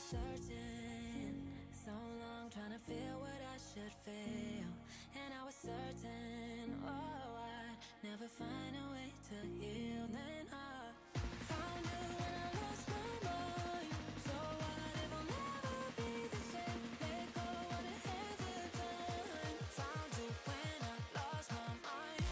searching so long, trying to feel what I should feel. And I was certain, oh, I'd never find a way to heal. Then I found you when I lost my mind. So what if I'll never be the same? Let go of the hands of time. Found you when I lost my mind.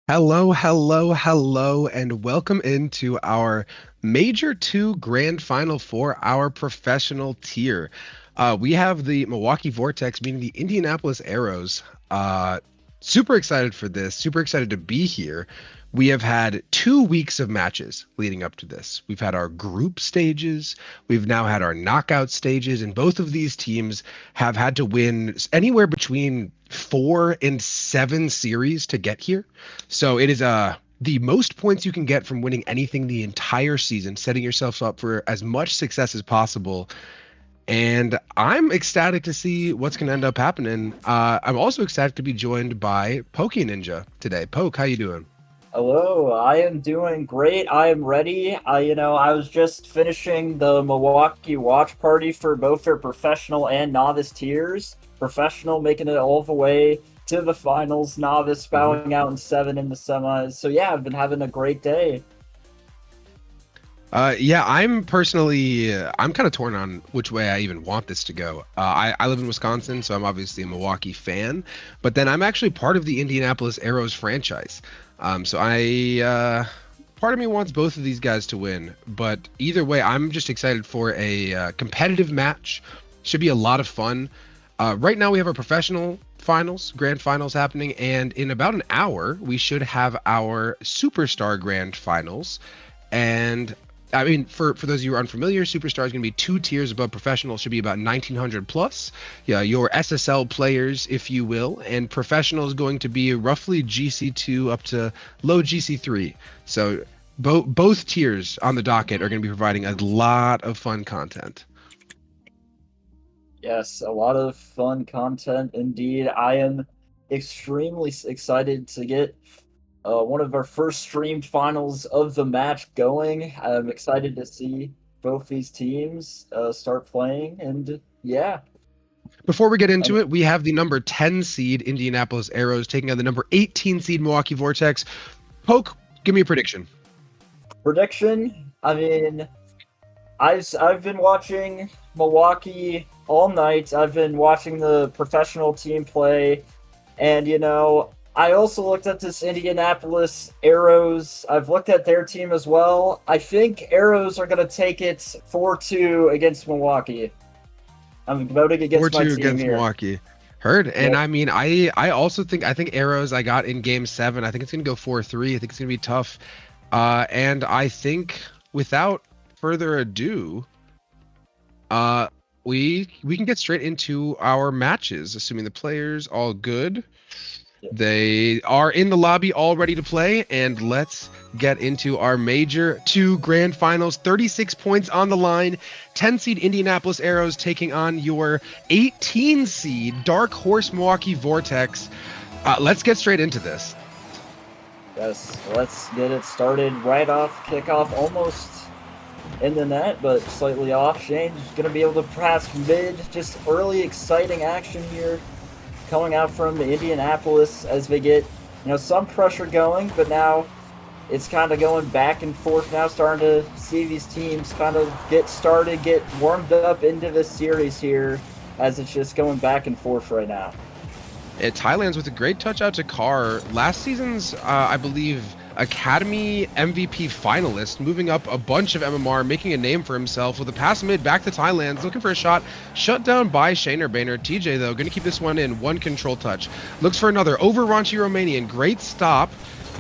Hello, hello, hello, and welcome into our Major 2 Grand Final for our professional tier. We have the Milwaukee Vortex meeting the Indianapolis Arrows. Super excited for this, super excited to be here. We have had 2 weeks of matches leading up to this. We've had our group stages, we've now had our knockout stages, and both of these teams have had to win anywhere between 4 and 7 series to get here. So it is the most points you can get from winning anything the entire season, setting yourself up for as much success as possible. And I'm ecstatic to see what's going to end up happening. I'm also excited to be joined by Pokey Ninja today. Poke, how you doing? Hello, I am doing great. I am ready. I was just finishing the Milwaukee watch party for both their professional and novice tiers. Professional making it all the way to the finals, novice bowing out in 7 in the semis. So yeah, I've been having a great day. Yeah, I'm personally, I'm kind of torn on which way I even want this to go. I live in Wisconsin, so I'm obviously a Milwaukee fan, but then I'm actually part of the Indianapolis Arrows franchise. So part of me wants both of these guys to win, but either way, I'm just excited for a competitive match. Should be a lot of fun. Right now we have our professional finals, grand finals happening, and in about an hour, we should have our superstar grand finals. And I mean, for those of you who are unfamiliar, Superstar is going to be 2 tiers above Professional. Should be about 1900 plus. Yeah, your SSL players, if you will, and Professional is going to be roughly GC2 up to low GC3. So both tiers on the docket are going to be providing a lot of fun content. Yes, a lot of fun content indeed. I am extremely excited to get one of our first streamed finals of the match going. I'm excited to see both these teams start playing, and yeah. Before we get into it, we have the number 10 seed Indianapolis Arrows taking on the number 18 seed Milwaukee Vortex. Poke, give me a prediction. Prediction? I mean, I've been watching Milwaukee all night. I've been watching the professional team play, and I also looked at this Indianapolis Arrows. I've looked at their team as well. I think Arrows are going to take it 4-2 against Milwaukee. I'm voting against my team against here. Milwaukee. Heard. And Yeah. I mean, I also think Arrows I got in game 7. I think it's going to go 4-3. I think it's going to be tough. And I think without further ado, we can get straight into our matches, assuming the players all good. They are in the lobby all ready to play, and let's get into our Major 2 Grand Finals. 36 points on the line. 10 seed Indianapolis Arrows taking on your 18 seed Dark Horse Milwaukee Vortex. Let's get straight into this. Yes, let's get it started right off kickoff, almost in the net, but slightly off. Shane's going to be able to pass mid. Just early, exciting action here coming out from Indianapolis as they get, some pressure going, but now it's kind of going back and forth now, starting to see these teams kind of get started, get warmed up into this series here as it's just going back and forth right now. Thailand's with a great touch out to Carr. Last season's, I believe, Academy MVP finalist, moving up a bunch of MMR, making a name for himself with a pass mid back to Thailand's, looking for a shot, shut down by Shaner Boehner. TJ, though, going to keep this one in, one control touch. Looks for another over Raunchy Romanian. Great stop,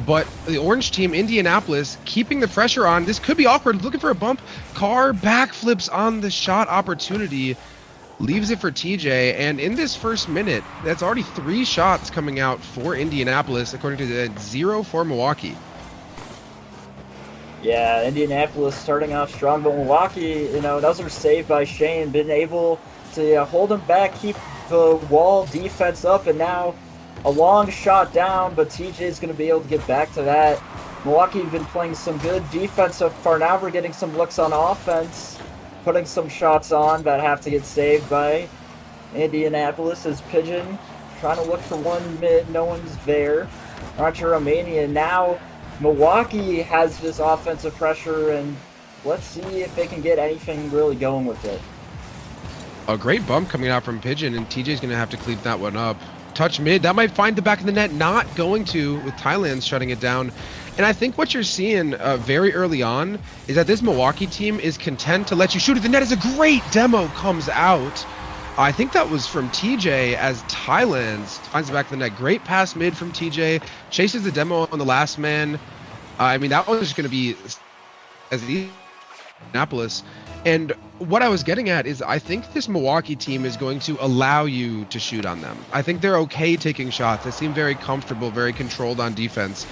but the orange team, Indianapolis, keeping the pressure on. This could be awkward, looking for a bump. Carr backflips on the shot opportunity. Leaves it for TJ, and in this first minute, that's already 3 shots coming out for Indianapolis, according to the 0 for Milwaukee. Yeah, Indianapolis starting off strong, but Milwaukee, another save by Shane, been able to hold him back, keep the wall defense up, and now a long shot down, but TJ is going to be able to get back to that. Milwaukee have been playing some good defense so far. Now we're getting some looks on offense, putting some shots on that have to get saved by Indianapolis as Pigeon trying to look for one mid, no one's there. Raunchy Romania. Now Milwaukee has this offensive pressure, and let's see if they can get anything really going with it. A great bump coming out from Pigeon, and TJ's going to have to clean that one up. Touch mid, that might find the back of the net, not going to, with Thailand shutting it down. And I think what you're seeing very early on is that this Milwaukee team is content to let you shoot at the net as a great demo comes out. I think that was from TJ as Thailand finds the back of the net. Great pass mid from TJ, chases the demo on the last man. I mean, that was going to be as the Indianapolis. And what I was getting at is I think this Milwaukee team is going to allow you to shoot on them. I think they're okay taking shots. They seem very comfortable, very controlled on defense.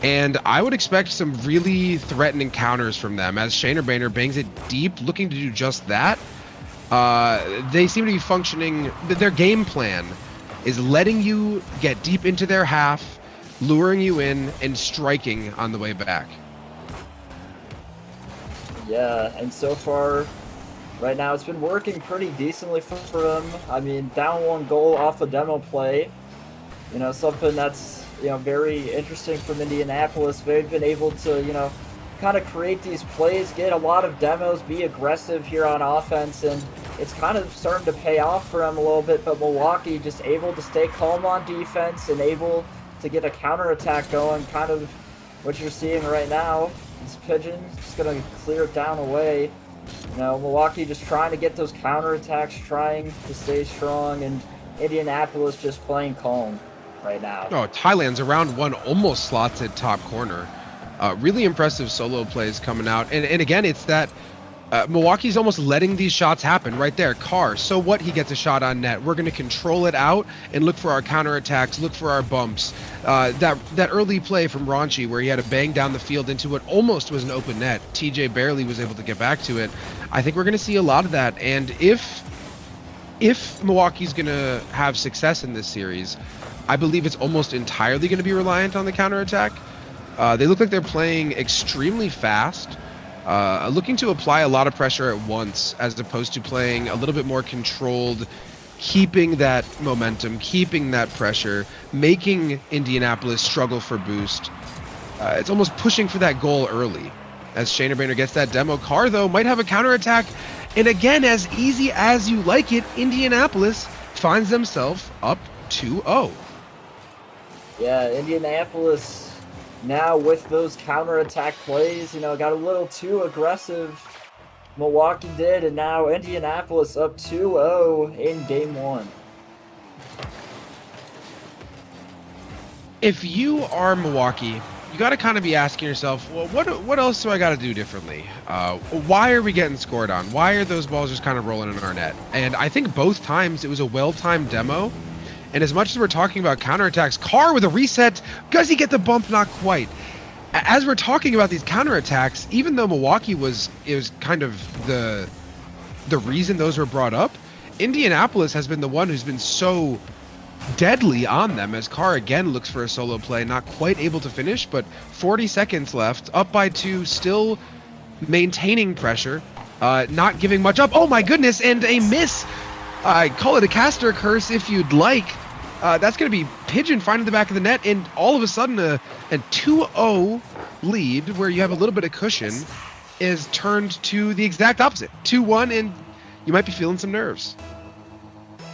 And I would expect some really threatening counters from them as Shaner Boehner bangs it deep, looking to do just that. They seem to be functioning, their game plan is letting you get deep into their half, luring you in, and striking on the way back. Yeah, and so far, right now, it's been working pretty decently for them. I mean, down 1 goal off a demo play. Something that's, very interesting from Indianapolis. They've been able to, kind of create these plays, get a lot of demos, be aggressive here on offense, and it's kind of starting to pay off for them a little bit, but Milwaukee just able to stay calm on defense and able to get a counterattack going, kind of what you're seeing right now. This Pigeon just going to clear it down away. Milwaukee just trying to get those counterattacks, trying to stay strong, and Indianapolis just playing calm right now. Oh, Thailand's around 1 almost slots at top corner. Really impressive solo plays coming out. And again, it's that Milwaukee's almost letting these shots happen right there. Carr, so what? He gets a shot on net. We're going to control it out and look for our counterattacks, look for our bumps. That early play from Raunchy where he had to bang down the field into what almost was an open net. TJ barely was able to get back to it. I think we're going to see a lot of that. And if Milwaukee's going to have success in this series, I believe it's almost entirely going to be reliant on the counterattack. They look like they're playing extremely fast, looking to apply a lot of pressure at once as opposed to playing a little bit more controlled, keeping that momentum, keeping that pressure, making Indianapolis struggle for boost. It's almost pushing for that goal early. As Shaner Boehner gets that demo. Carr, though, might have a counterattack. And again, as easy as you like it, Indianapolis finds themselves up 2-0. Yeah, Indianapolis now with those counterattack plays, got a little too aggressive. Milwaukee did, and now Indianapolis up 2-0 in game 1. If you are Milwaukee, you got to kind of be asking yourself, well, what else do I got to do differently? Why are we getting scored on? Why are those balls just kind of rolling in our net? And I think both times it was a well-timed demo. And as much as we're talking about counterattacks, Carr with a reset, does he get the bump? Not quite. As we're talking about these counterattacks, even though Milwaukee was kind of the reason those were brought up, Indianapolis has been the one who's been so deadly on them as Carr again looks for a solo play, not quite able to finish, but 40 seconds left, up by 2, still maintaining pressure, not giving much up. Oh my goodness, and a miss. I call it a caster curse if you'd like. That's going to be Pigeon finding the back of the net, and all of a sudden a 2-0 lead where you have a little bit of cushion is turned to the exact opposite. 2-1, and you might be feeling some nerves.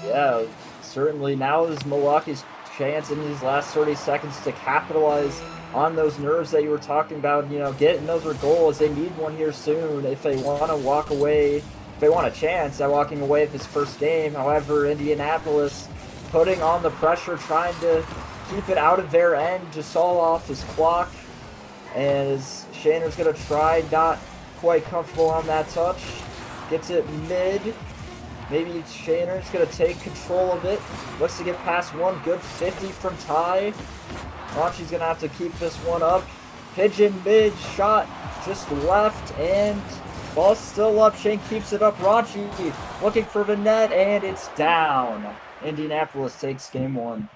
Yeah, certainly now is Milwaukee's chance in these last 30 seconds to capitalize on those nerves that you were talking about, getting another goal as they need one here soon if they want to walk away, if they want a chance at walking away with this first game. However, Indianapolis putting on the pressure, trying to keep it out of their end to stall off his clock. And as Shaner's going to try, not quite comfortable on that touch, gets it mid. Maybe Shaner's going to take control of it. Looks to get past one. Good 50 from Ty. Raunchy's going to have to keep this one up. Pigeon mid shot just left, and ball's still up. Shane keeps it up. Raunchy looking for the net, and it's down. Indianapolis takes game 1.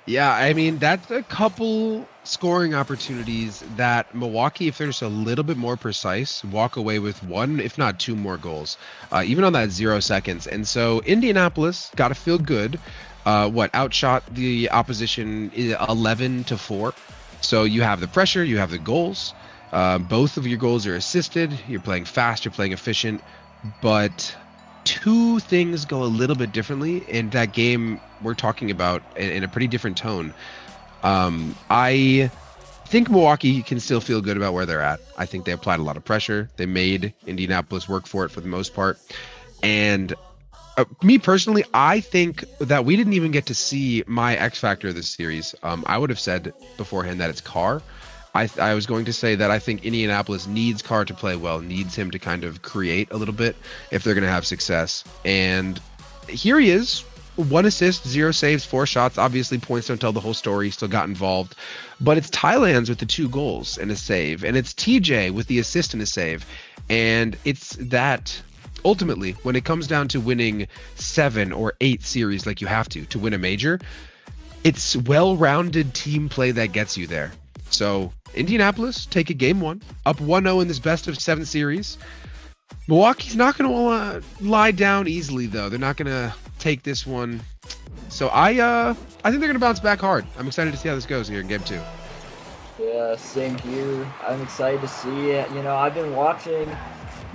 Yeah, I mean, that's a couple scoring opportunities that Milwaukee, if they're just a little bit more precise, walk away with 1, if not 2 more goals, even on that 0 seconds. And so Indianapolis got to feel good. Outshot the opposition 11-4. So you have the pressure, you have the goals. Both of your goals are assisted. You're playing fast, you're playing efficient. But 2 things go a little bit differently in that game we're talking about in a pretty different tone. I think Milwaukee can still feel good about where they're at. I think they applied a lot of pressure. They made Indianapolis work for it for the most part. And me personally, I think that we didn't even get to see my X factor of this series. I would have said beforehand that it's Carr. I was going to say that I think Indianapolis needs Carr to play well, needs him to kind of create a little bit if they're going to have success. And here he is, 1 assist, 0 saves, 4 shots. Obviously, points don't tell the whole story. He still got involved. But it's Thailand's with the 2 goals and a save. And it's TJ with the assist and a save. And it's that, ultimately, when it comes down to winning 7 or 8 series like you have to win a major, it's well-rounded team play that gets you there. So Indianapolis take a game 1, up 1-0 in this best of 7 series. Milwaukee's not going to lie down easily, though. They're not going to take this one. So I think they're going to bounce back hard. I'm excited to see how this goes here in game 2. Yeah, same here. I'm excited to see it. I've been watching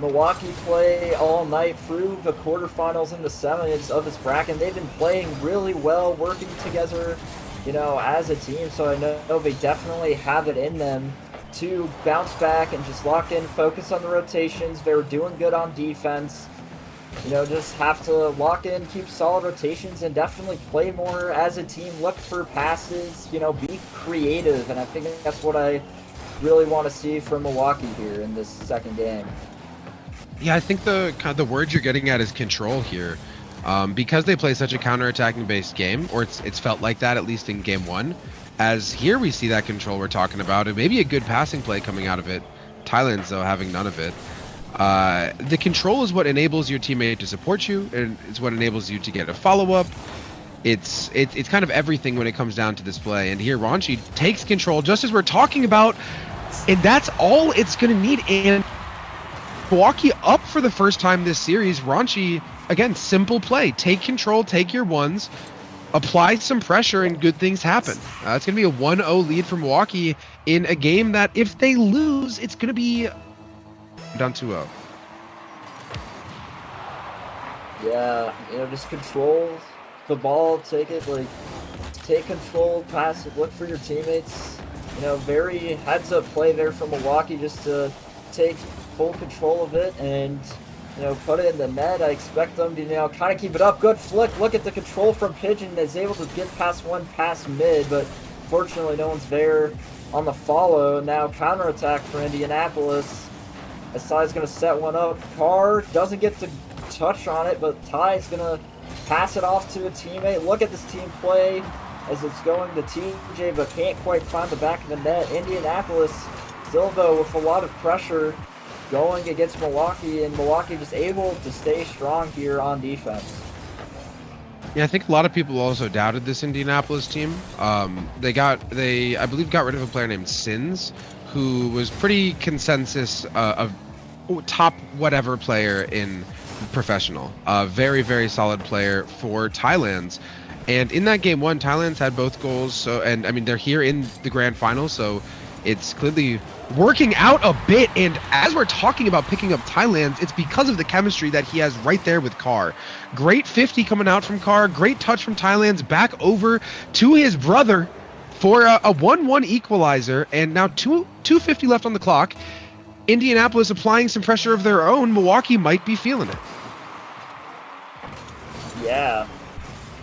Milwaukee play all night through the quarterfinals and the semis of this bracket. They've been playing really well, working together, as a team. So I know they definitely have it in them to bounce back and just lock in, focus on the rotations. They were doing good on defense. Just have to lock in, keep solid rotations, and definitely play more as a team. Look for passes, be creative. And I think that's what I really want to see from Milwaukee here in this second game. Yeah, I think the word you're getting at is control here. Because they play such a counterattacking based game, or it's felt like that at least in game 1, as here we see that control we're talking about, and maybe a good passing play coming out of it. Thailand's, though, having none of it. The control is what enables your teammate to support you, and it's what enables you to get a follow-up. It's kind of everything when it comes down to this play. And here Raunchy takes control just as we're talking about, and that's all it's going to need. And Milwaukee up for the first time this series. Raunchy, again, simple play. Take control, take your 1s, apply some pressure, and good things happen. It's going to be a 1-0 lead for Milwaukee in a game that if they lose, it's going to be down 2-0. Yeah, just control the ball, take control, pass it, look for your teammates. Very heads-up play there from Milwaukee just to take full control of it and, put it in the net. I expect them to, kind of keep it up. Good flick. Look at the control from Pigeon. Is able to get past one pass mid, but fortunately no one's there on the follow. Now counterattack for Indianapolis. Ty's going to set one up. Carr doesn't get to touch on it, but Ty's going to pass it off to a teammate. Look at this team play as it's going to TJ, but can't quite find the back of the net. Indianapolis still, though, with a lot of pressure going against Milwaukee, and Milwaukee just able to stay strong here on defense. Yeah, I think a lot of people also doubted this Indianapolis team. I believe got rid of a player named Sins, who was pretty consensus of top whatever player in professional. A very, very solid player for Thailand's. And in that game one, Thailand's had both goals. So, and I mean, they're here in the grand final, so it's clearly working out a bit. And as we're talking about picking up Thailand's, it's because of the chemistry that he has right there with Carr. Great 50 coming out from Carr. Great touch from Thailand's back over to his brother for a 1-1 equalizer. And now 2:50 left on the clock. Indianapolis applying some pressure of their own. Milwaukee might be feeling it. Yeah.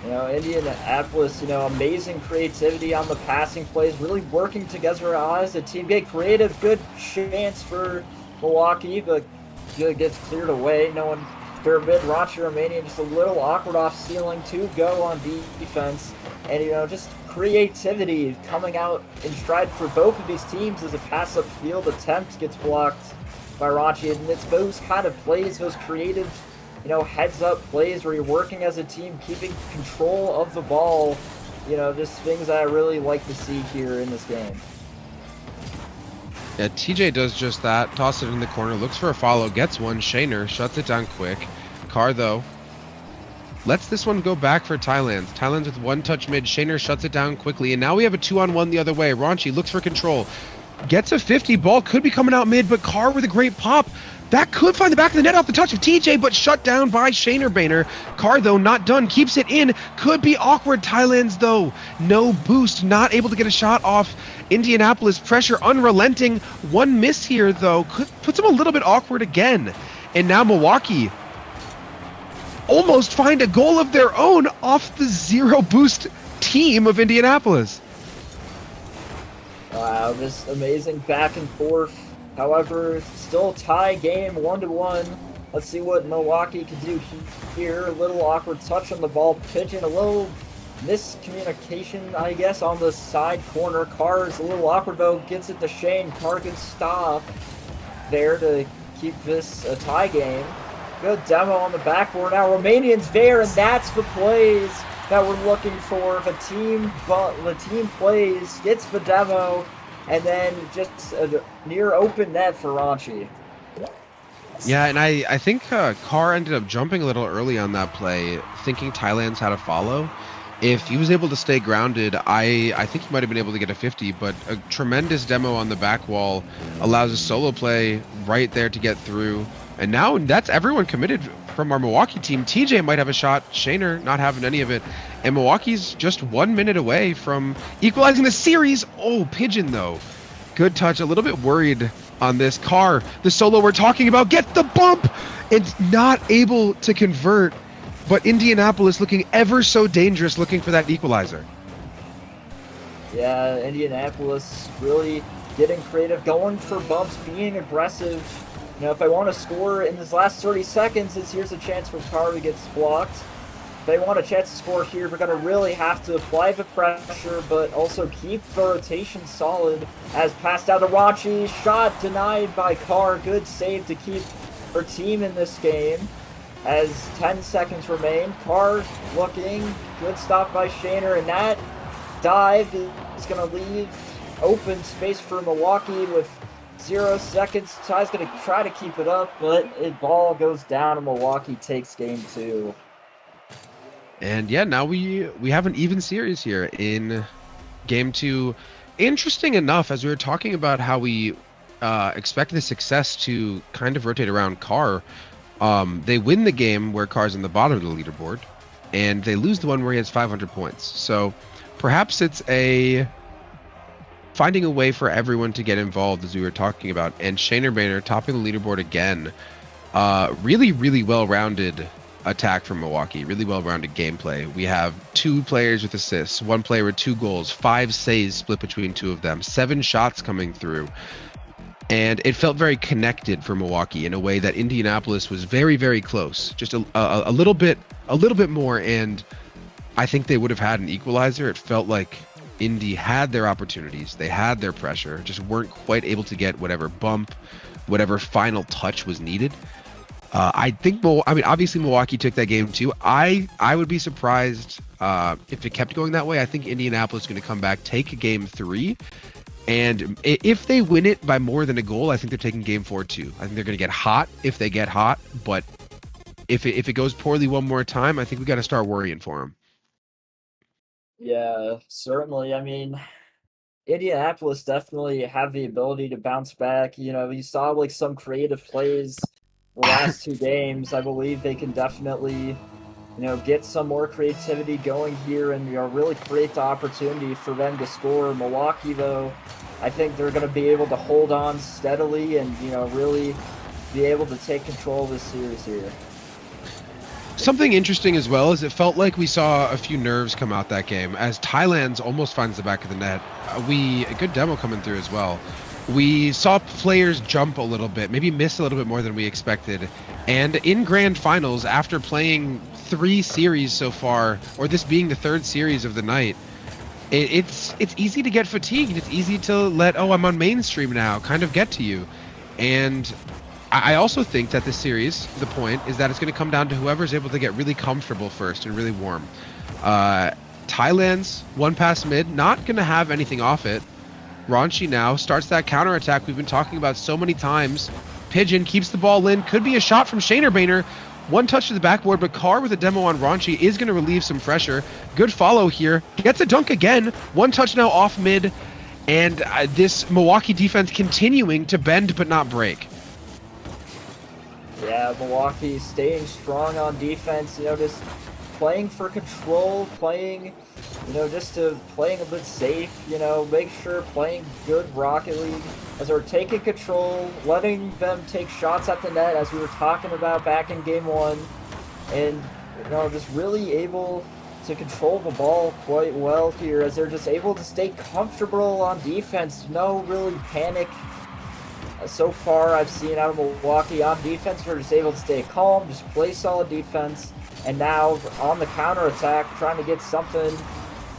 Indianapolis, amazing creativity on the passing plays, really working together as a team. Get creative, good chance for Milwaukee, but it gets cleared away. No one, they're mid-Ranchi Romanian, just a little awkward off ceiling to go on defense. And, just creativity coming out in stride for both of these teams as a pass-up field attempt gets blocked by Ranchi. And it's those kind of plays, those creative heads-up plays where you're working as a team, keeping control of the ball, just things that I really like to see here in this game. Yeah, TJ does just that. Toss it in the corner, looks for a follow, gets one. Shaner shuts it down quick. Carr, though, lets this one go back for Thailand's. Thailand's with one touch mid. Shaner shuts it down quickly, and now we have a 2-on-1 the other way. Ranchi looks for control. Gets a 50. Ball could be coming out mid, but Carr with a great pop. That could find the back of the net off the touch of TJ, but shut down by Shaner Boehner. Carr, though, not done. Keeps it in. Could be awkward. Thailand's, though, no boost. Not able to get a shot off. Indianapolis pressure unrelenting. One miss here, though, puts him a little bit awkward again. And now Milwaukee almost find a goal of their own off the zero boost team of Indianapolis. Wow, this amazing back and forth. However, still a tie game, 1-1. Let's see what Milwaukee can do here. A little awkward touch on the ball. Pigeon, a little miscommunication, I guess, on the side corner. Carr is a little awkward, though. Gets it to Shane. Carr can stop there to keep this a tie game. Good demo on the backboard. Now Romanian's there, and that's the plays that we're looking for. The team plays, gets the demo, and then just a near open net for Ranchi. Yeah, and I think Carr ended up jumping a little early on that play, thinking Thailand's had a follow. If he was able to stay grounded, I think he might have been able to get a 50, but a tremendous demo on the back wall allows a solo play right there to get through. And now that's everyone committed from our Milwaukee team. TJ might have a shot, Shaner not having any of it, and Milwaukee's just 1 minute away from equalizing the series. Oh, Pigeon, though. Good touch, a little bit worried on this. Carr, the solo we're talking about, gets the bump and not able to convert, but Indianapolis looking ever so dangerous, looking for that equalizer. Yeah, Indianapolis really getting creative, going for bumps, being aggressive. If I want to score in this last 30 seconds, here's a chance for Carr to get blocked. If they want a chance to score here, we're going to really have to apply the pressure, but also keep the rotation solid. As passed out to Ranchi, shot denied by Carr. Good save to keep her team in this game. As 10 seconds remain, Carr looking, good stop by Shaner, and that dive is going to leave open space for Milwaukee with 0 seconds. Ty's going to try to keep it up, but the ball goes down and Milwaukee takes game 2. And yeah, now we have an even series here in game 2. Interesting enough, as we were talking about how we expect the success to kind of rotate around Carr, they win the game where Carr's on the bottom of the leaderboard, and they lose the one where he has 500 points. So perhaps it's finding a way for everyone to get involved, as we were talking about. And Shaner Boehner topping the leaderboard again. Really, really well-rounded attack from Milwaukee. Really well-rounded gameplay. We have 2 players with assists, 1 player with 2 goals, 5 saves split between 2 of them, 7 shots coming through. And it felt very connected for Milwaukee in a way that Indianapolis was very, very close. Just a little bit more, and I think they would have had an equalizer. It felt like Indy had their opportunities, they had their pressure, just weren't quite able to get whatever bump, whatever final touch was needed. I think, I mean, obviously Milwaukee took that game too. I would be surprised if it kept going that way. I think Indianapolis is going to come back, take game 3, and if they win it by more than a goal, I think they're taking game 4 too. I think they're going to get hot if they get hot, but if it goes poorly one more time, I think we got to start worrying for them. Yeah, certainly. I mean, Indianapolis definitely have the ability to bounce back. You know, you saw like some creative plays the last 2 games. I believe they can definitely, get some more creativity going here and really create the opportunity for them to score. Milwaukee, though, I think they're going to be able to hold on steadily and really be able to take control of this series here. Something interesting as well is it felt like we saw a few nerves come out that game as Thailand's almost finds the back of the net. A good demo coming through as well. We saw players jump a little bit, maybe miss a little bit more than we expected. And in grand finals, after playing 3 series so far, or this being the 3rd series of the night, it's easy to get fatigued. It's easy to let, I'm on mainstream now, kind of get to you. And I also think that this series, the point is that it's going to come down to whoever's able to get really comfortable first and really warm. Thailand's one pass mid, not going to have anything off it. Raunchy now starts that counterattack we've been talking about so many times. Pigeon keeps the ball in. Could be a shot from Shaner Boehner. One touch to the backboard, but Carr with a demo on Raunchy is going to relieve some pressure. Good follow here. Gets a dunk again. One touch now off mid. And this Milwaukee defense continuing to bend but not break. Yeah, Milwaukee staying strong on defense, just playing for control, playing, playing a bit safe, make sure playing good Rocket League as they're taking control, letting them take shots at the net as we were talking about back in game 1, and, just really able to control the ball quite well here as they're just able to stay comfortable on defense, no really panic. So far, I've seen out of Milwaukee on defense, they're just able to stay calm, just play solid defense, and now on the counterattack, trying to get something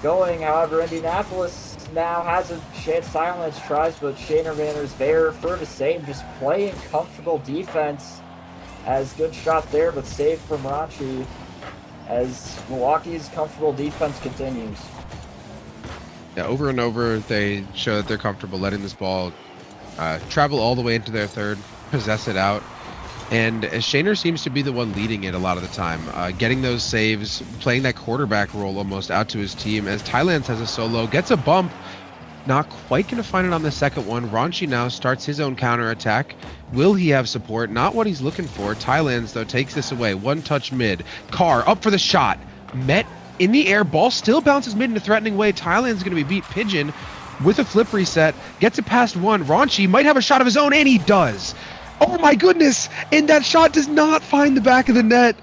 going. However, Indianapolis now has a chance. Silence tries, but Shaner Boehner's there for the same, just playing comfortable defense. As good shot there, but saved from Raunchy as Milwaukee's comfortable defense continues. Yeah, over and over, they show that they're comfortable letting this ball travel all the way into their third, possess it out. And Shaner seems to be the one leading it a lot of the time, getting those saves, playing that quarterback role almost out to his team as Thailand has a solo, gets a bump, not quite going to find it on the second one. Raunchy now starts his own counterattack. Will he have support? Not what he's looking for. Thailand's, though, takes this away. One touch mid. Carr up for the shot. Met in the air. Ball still bounces mid in a threatening way. Thailand's going to be beat. Pigeon with a flip reset, gets it past one. Raunchy might have a shot of his own, and he does. Oh my goodness! And that shot does not find the back of the net.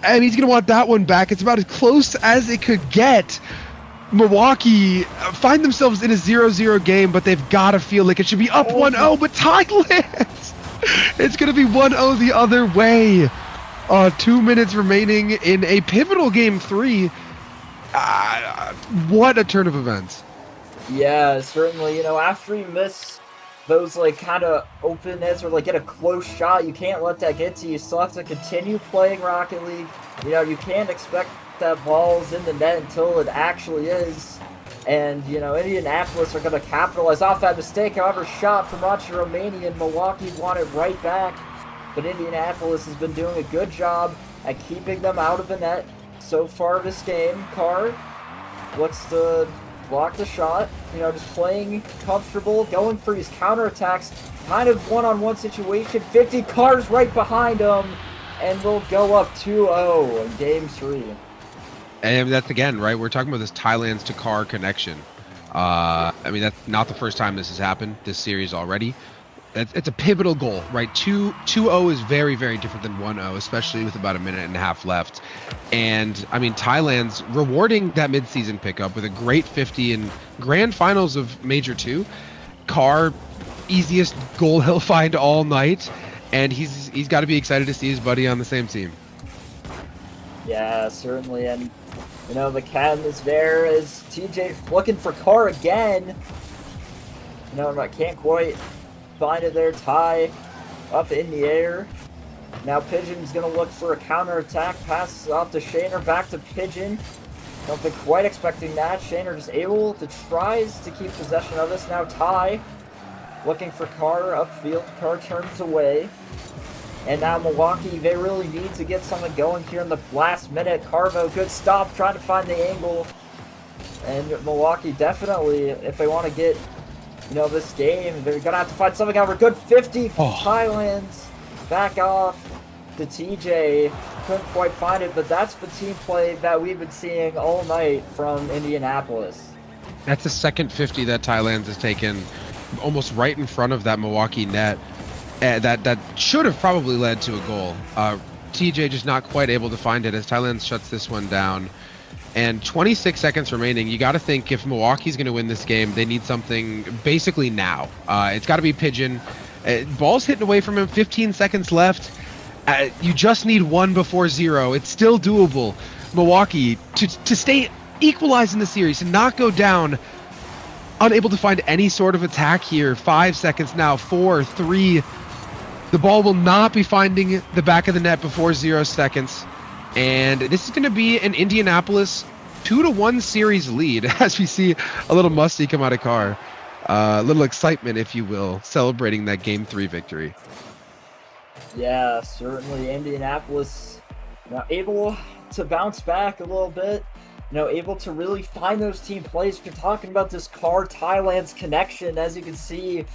And he's going to want that one back. It's about as close as it could get. Milwaukee find themselves in a 0-0 game, but they've got to feel like it should be up 1-0, but Thailand! It's going to be 1-0 the other way. 2 minutes remaining in a pivotal game 3. What a turn of events. Yeah, certainly. After you miss those, kind of openness or, get a close shot, you can't let that get to you. You still have to continue playing Rocket League. You can't expect that ball's in the net until it actually is. And, Indianapolis are going to capitalize off that mistake. However, shot from Romanian, Milwaukee want it right back. But Indianapolis has been doing a good job at keeping them out of the net so far this game. Carr looks to block the shot, just playing comfortable, going for his counterattacks, kind of one-on-one situation. 50 Carr's right behind him, and we'll go up 2-0 in game 3. And that's again, right? We're talking about this Thailand's to Carr connection. That's not the first time this has happened this series already. It's a pivotal goal, right? 2-0 is very, very different than 1-0, especially with about a minute and a half left. And, Thailand's rewarding that midseason pickup with a great 50 in grand finals of Major 2. Carr, easiest goal he'll find all night, and he's got to be excited to see his buddy on the same team. Yeah, certainly, and, the cam is there as TJ looking for Carr again. I can't quite find it there. Ty up in the air. Now Pigeon's going to look for a counterattack. Pass off to Shaner, back to Pigeon. Don't think quite expecting that. Shaner just able to tries to keep possession of this. Now Ty looking for Carr upfield. Carr turns away. And now Milwaukee, they really need to get something going here in the last minute. Carvo, good stop, trying to find the angle. And Milwaukee definitely, if they want to get, this game, they're going to have to find something out. Good 50. Thailand's back off to TJ. Couldn't quite find it, but that's the team play that we've been seeing all night from Indianapolis. That's the second 50 that Thailand has taken, almost right in front of that Milwaukee net. That should have probably led to a goal. TJ just not quite able to find it as Thailand shuts this one down. And 26 seconds remaining. You got to think if Milwaukee's going to win this game, they need something basically now. It's got to be Pigeon. Ball's hitting away from him. 15 seconds left. You just need 1 before 0. It's still doable. Milwaukee to stay equalized in the series, to not go down. Unable to find any sort of attack here. 5 seconds now. 4, 3. The ball will not be finding the back of the net before 0 seconds. And this is going to be an Indianapolis 2-1 series lead as we see a little Musty come out of car. A little excitement, if you will, celebrating that Game 3 victory. Yeah, certainly Indianapolis able to bounce back a little bit. Able to really find those team plays. You're talking about this Thailand's connection, as you can see,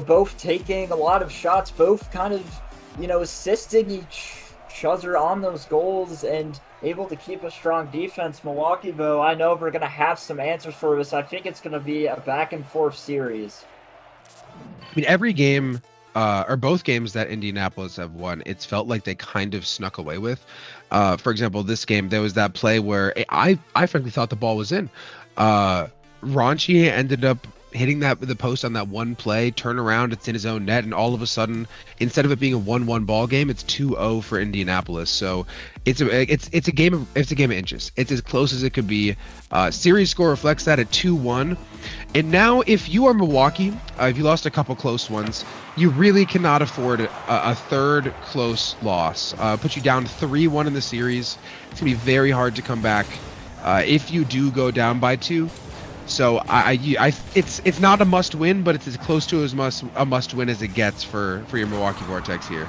both taking a lot of shots, both kind of, assisting each other on those goals and able to keep a strong defense. Milwaukee, though, I know we're going to have some answers for this. I think it's going to be a back-and-forth series. I mean, every game, or both games that Indianapolis have won, it's felt like they kind of snuck away with. For example, this game, there was that play where I frankly thought the ball was in. Raunchy ended up hitting the post on that one play, turn around, it's in his own net, and all of a sudden, instead of it being a 1-1 ball game, it's 2-0 for Indianapolis. So it's a game of inches. It's as close as it could be. Series score reflects that at 2-1. And now, if you are Milwaukee, if you lost a couple close ones, you really cannot afford a third close loss. Put you down 3-1 in the series. It's gonna be very hard to come back if you do go down by 2. So it's not a must win, but it's as close to a must win as it gets for your Milwaukee Vortex here.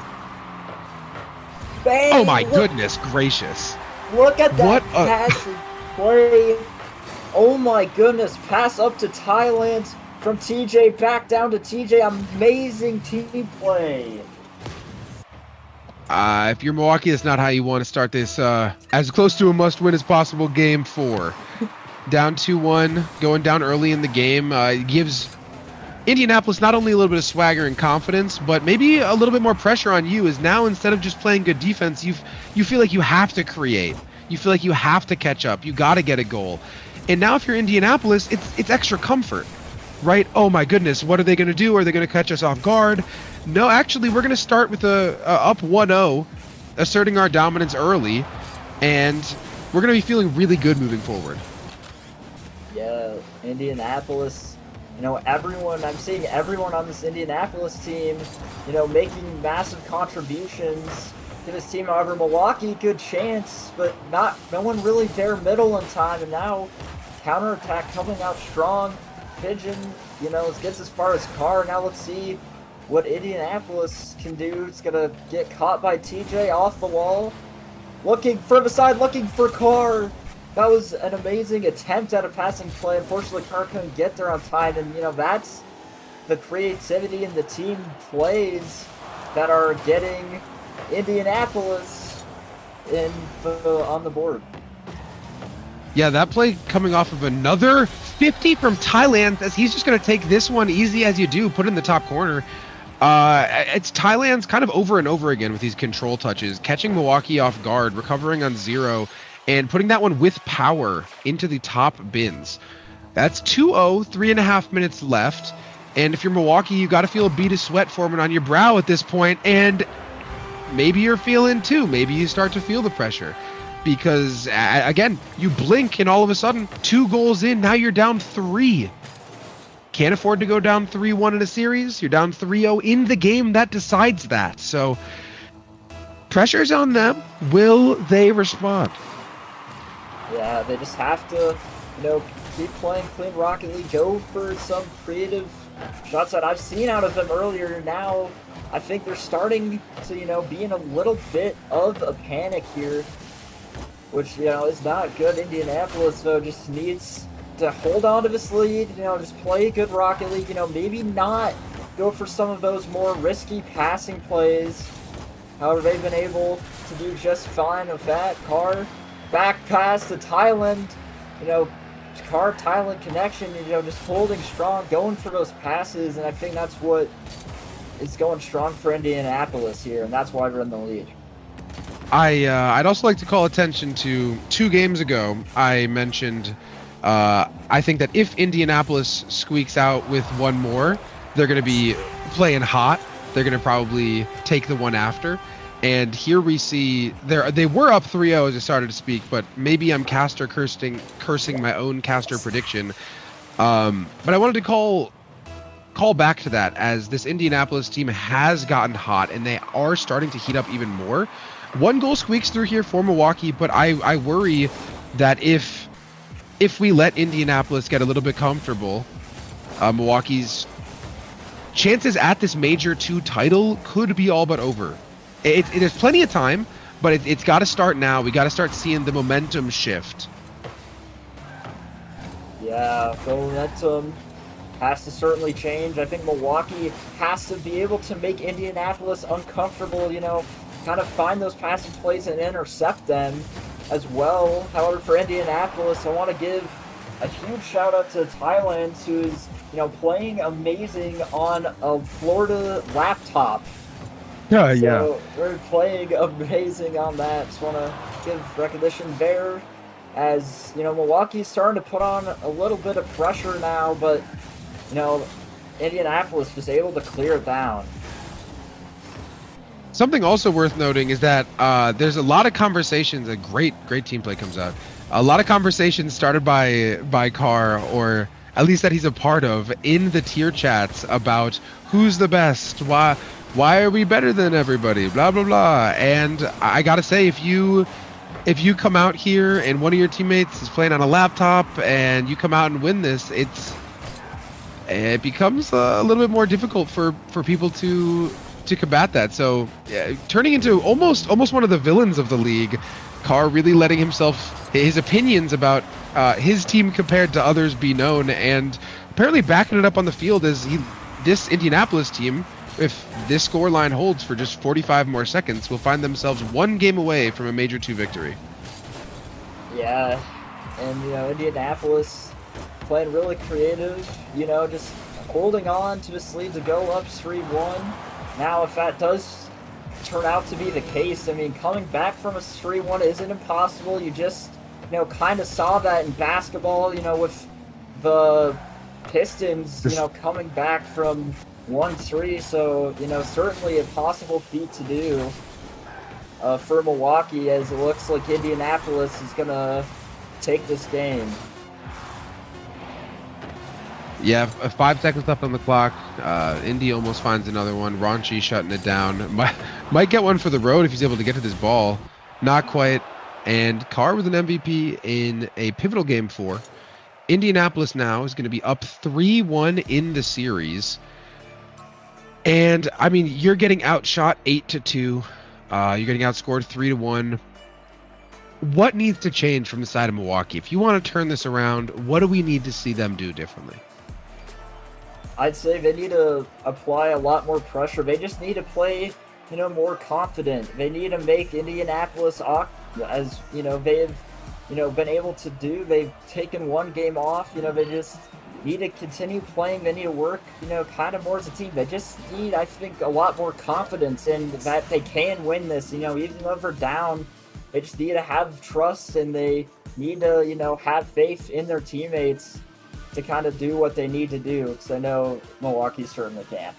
Bang! Oh my goodness gracious! Look at that pass and play. Oh my goodness! Pass up to Thailand from TJ, back down to TJ. Amazing team play. If you're Milwaukee, that's not how you want to start this. As close to a must win as possible. Game 4. Down 2-1, going down early in the game, gives Indianapolis not only a little bit of swagger and confidence, but maybe a little bit more pressure on you, as now instead of just playing good defense, you feel like you have to create. You feel like you have to catch up. You got to get a goal. And now if you're Indianapolis, it's extra comfort, right? Oh my goodness, what are they going to do? Are they going to catch us off guard? No, actually, we're going to start with a up 1-0, asserting our dominance early, and we're going to be feeling really good moving forward. Yeah, Indianapolis, I'm seeing everyone on this Indianapolis team, making massive contributions to this team. However, Milwaukee, good chance, but no one really there middle in time, and now counterattack coming out strong. Pigeon, gets as far as Carr. Now let's see what Indianapolis can do. It's going to get caught by TJ off the wall. Looking for the side, looking for Carr. That was an amazing attempt at a passing play. Unfortunately, Carr couldn't get there on time, and that's the creativity in the team plays that are getting Indianapolis on the board. Yeah, that play coming off of another 50 from Thailand, as he's just going to take this one easy as you do, put it in the top corner. It's Thailand's kind of over and over again with these control touches, catching Milwaukee off guard, recovering on 0, and putting that one with power into the top bins. That's 2-0, 3.5 minutes left. And if you're Milwaukee, you got to feel a bead of sweat forming on your brow at this point. And maybe you're feeling too. Maybe you start to feel the pressure. Because, again, you blink and all of a sudden, 2 goals in, now you're down 3. Can't afford to go down 3-1 in a series. You're down 3-0 in the game that decides that. So Pressure's on them. Will they respond? Yeah, they just have to, keep playing clean Rocket League, go for some creative shots that I've seen out of them earlier. Now, I think they're starting to, be in a little bit of a panic here, which, is not good. Indianapolis, though, just needs to hold on to this lead, just play good Rocket League, maybe not go for some of those more risky passing plays. However, they've been able to do just fine with that. Carr back pass to Thailand, Carr-Thailand connection, just holding strong, going for those passes, and I think that's what is going strong for Indianapolis here, and that's why we're in the lead. I'd also like to call attention to 2 games ago. I mentioned I think that if Indianapolis squeaks out with one more, they're going to be playing hot. They're going to probably take the one after. And here we see they were up 3-0 as I started to speak, but maybe I'm cursing my own caster prediction. But I wanted to call back to that, as this Indianapolis team has gotten hot and they are starting to heat up even more. 1 goal squeaks through here for Milwaukee, but I worry that if we let Indianapolis get a little bit comfortable, Milwaukee's chances at this Major 2 title could be all but over. There's plenty of time, but it's got to start now. We got to start seeing the momentum shift. Yeah, the momentum has to certainly change. I think Milwaukee has to be able to make Indianapolis uncomfortable, kind of find those passing plays and intercept them as well. However, for Indianapolis, I want to give a huge shout out to Thailand, who's, playing amazing on a Florida laptop. So we're playing amazing on that. Just want to give recognition there, as Milwaukee's starting to put on a little bit of pressure now, but Indianapolis just able to clear it down. Something also worth noting is that there's a lot of conversations. A great team play comes out. A lot of conversations started by Carr, or at least that he's a part of, in the tier chats about who's the best, why are we better than everybody, blah blah blah. And I gotta say, if you come out here and one of your teammates is playing on a laptop and you come out and win this, it becomes a little bit more difficult for people to combat that. So turning into almost one of the villains of the league, Carr really letting his opinions about his team compared to others be known, and apparently backing it up on the field as this Indianapolis team, if this scoreline holds for just 45 more seconds, will find themselves 1 game away from a Major 2 victory. Yeah, and Indianapolis playing really creative, just holding on to this lead to go up 3-1. Now, if that does turn out to be the case, coming back from a 3-1 isn't impossible. You just, kind of saw that in basketball, with the Pistons, coming back from 1-3. So, certainly a possible feat to do for Milwaukee, as it looks like Indianapolis is going to take this game. Yeah, 5 seconds left on the clock. Indy almost finds another one. Raunchy shutting it down. Might get one for the road if he's able to get to this ball. Not quite. And Carr with an MVP in a pivotal game 4. Indianapolis now is going to be up 3-1 in the series. And, you're getting outshot 8-2. You're getting outscored 3-1. What needs to change from the side of Milwaukee? If you want to turn this around, what do we need to see them do differently? I'd say they need to apply a lot more pressure. They just need to play, more confident. They need to make Indianapolis, as, they've, been able to do. They've taken 1 game off. They just need to continue playing. They need to work, kind of more as a team. They just need, I think, a lot more confidence in that they can win this. Even though they're down, they just need to have trust, and they need to, have faith in their teammates to kind of do what they need to do, because I know Milwaukee certainly can.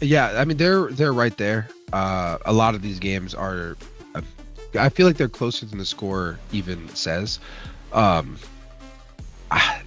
Yeah, they're right there. A lot of these games are, I feel like they're closer than the score even says.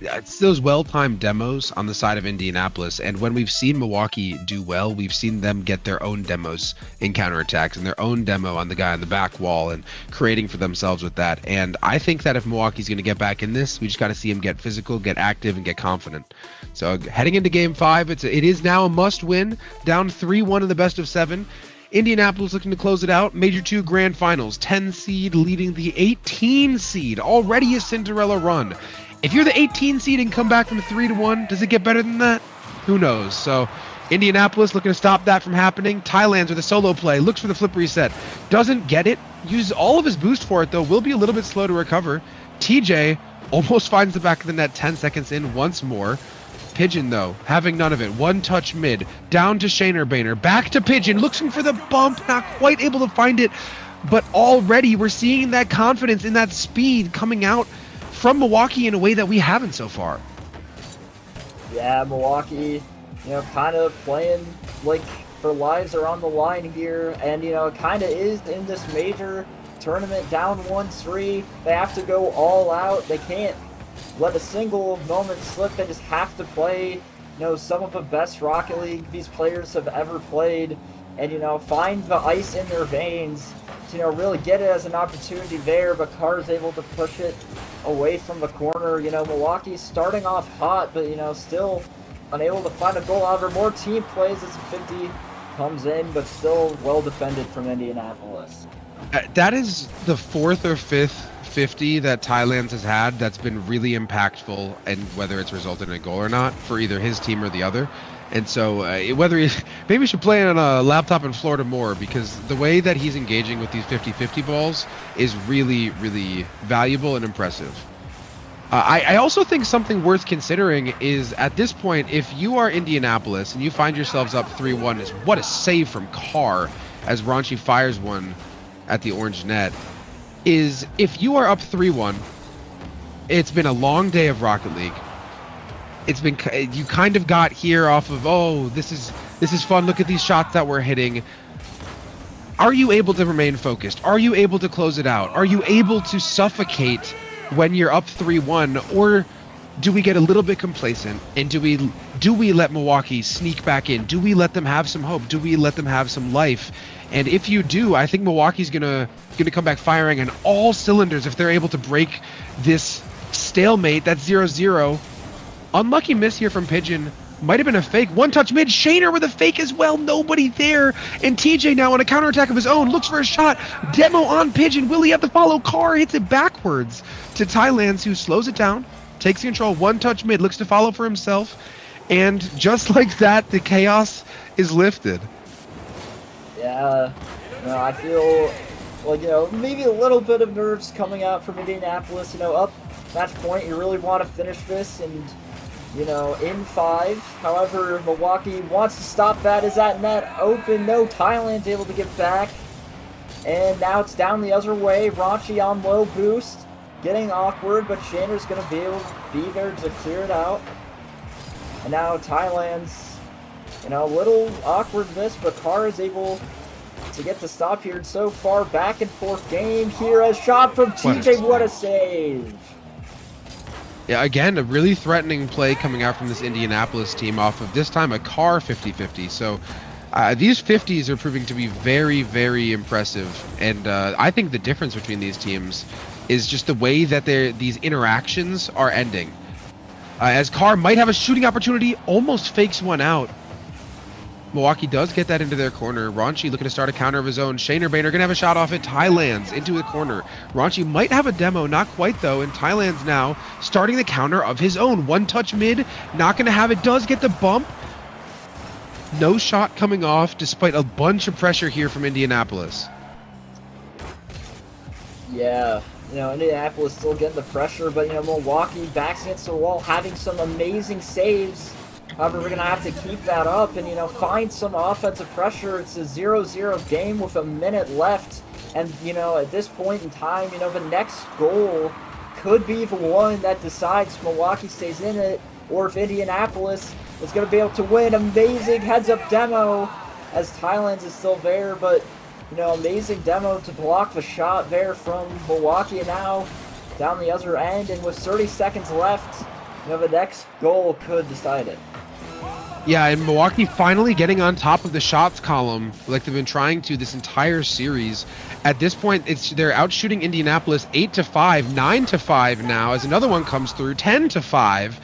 it's those well-timed demos on the side of Indianapolis, and when we've seen Milwaukee do well, we've seen them get their own demos in counterattacks and their own demo on the guy on the back wall and creating for themselves with that. And I think that if Milwaukee's going to get back in this, we just got to see him get physical, get active, and get confident. So heading into Game 5, it is now a must-win, down 3-1 in the best of 7. Indianapolis looking to close it out. Major 2 Grand Finals, 10 seed leading the 18 seed, already a Cinderella run. If you're the 18 seed and come back from 3-1, does it get better than that? Who knows? So Indianapolis looking to stop that from happening. Thailand's with a solo play, looks for the flip reset, doesn't get it, uses all of his boost for it though, will be a little bit slow to recover. TJ almost finds the back of the net 10 seconds in once more. Pigeon though, having none of it. One touch mid, down to Shaner Boehner, back to Pigeon, looking for the bump, not quite able to find it, but already we're seeing that confidence and that speed coming out from Milwaukee in a way that we haven't so far. Yeah, Milwaukee, kind of playing like their lives are on the line here, and it kind of is in this major tournament, down 1-3. They have to go all out. They can't let a single moment slip. They just have to play, some of the best Rocket League these players have ever played, and find the ice in their veins to really get it as an opportunity there. But Carr's able to push it away from the corner. Milwaukee's starting off hot, but still unable to find a goal. However, more team plays as 50 comes in, but still well defended from Indianapolis. That is the 4th or 5th 50 that Thailand has had that's been really impactful, and whether it's resulted in a goal or not for either his team or the other. And so maybe we should play on a laptop in Florida more, because the way that he's engaging with these 50-50 balls is really, really valuable and impressive. I also think something worth considering is, at this point, if you are Indianapolis and you find yourselves up 3-1, is what a save from Carr as Raunchy fires one at the orange net. Is if you are up 3-1, it's been a long day of Rocket League. It's been, you kind of got here off of, oh, this is fun, look at these shots that we're hitting. Are you able to remain focused? Are you able to close it out? Are you able to suffocate when you're up 3-1, or do we get a little bit complacent, and do we let Milwaukee sneak back in? Do we let them have some hope? Do we let them have some life? And if you do, I think Milwaukee's gonna come back firing on all cylinders if they're able to break this stalemate. That's 0-0. Unlucky miss here from Pigeon. Might have been a fake. One touch mid. Shaner with a fake as well. Nobody there. And TJ now on a counterattack of his own. Looks for a shot. Demo on Pigeon. Will he have to follow? Carr hits it backwards to Thailand, who slows it down. Takes control. One touch mid. Looks to follow for himself. And just like that, the chaos is lifted. Yeah. I feel like, maybe a little bit of nerves coming out from Indianapolis. Up match point, you really want to finish this and in 5. However, Milwaukee wants to stop that. Is that net open? No, Thailand's able to get back. And now it's down the other way. Raunchy on low boost. Getting awkward, but Shaner's going to be able to be there to clear it out. And now Thailand's, a little awkward miss, but Carr is able to get the stop here. And so far, back and forth game here. A shot from TJ. What a save. Yeah, again, a really threatening play coming out from this Indianapolis team off of, this time, a Carr 50-50. So these 50s are proving to be very, very impressive. And I think the difference between these teams is just the way that these interactions are ending. As Carr might have a shooting opportunity, almost fakes one out. Milwaukee does get that into their corner. Raunchy looking to start a counter of his own. Shaner Boehner gonna have a shot off it. Thailand's into the corner. Raunchy might have a demo, not quite though, and Thailand's now starting the counter of his own. One touch mid, not gonna have it. Does get the bump. No shot coming off despite a bunch of pressure here from Indianapolis. Yeah, Indianapolis still getting the pressure, but Milwaukee backs against the wall, having some amazing saves. However, we're going to have to keep that up and, find some offensive pressure. It's a 0-0 game with a minute left. And, at this point in time, the next goal could be the one that decides Milwaukee stays in it, or if Indianapolis is going to be able to win. Amazing heads-up demo as Thailand is still there, but, amazing demo to block the shot there from Milwaukee. And now down the other end, and with 30 seconds left, the next goal could decide it. Yeah, and Milwaukee finally getting on top of the shots column like they've been trying to this entire series. At this point, they're outshooting Indianapolis 8-5, 9-5 now as another one comes through, 10-5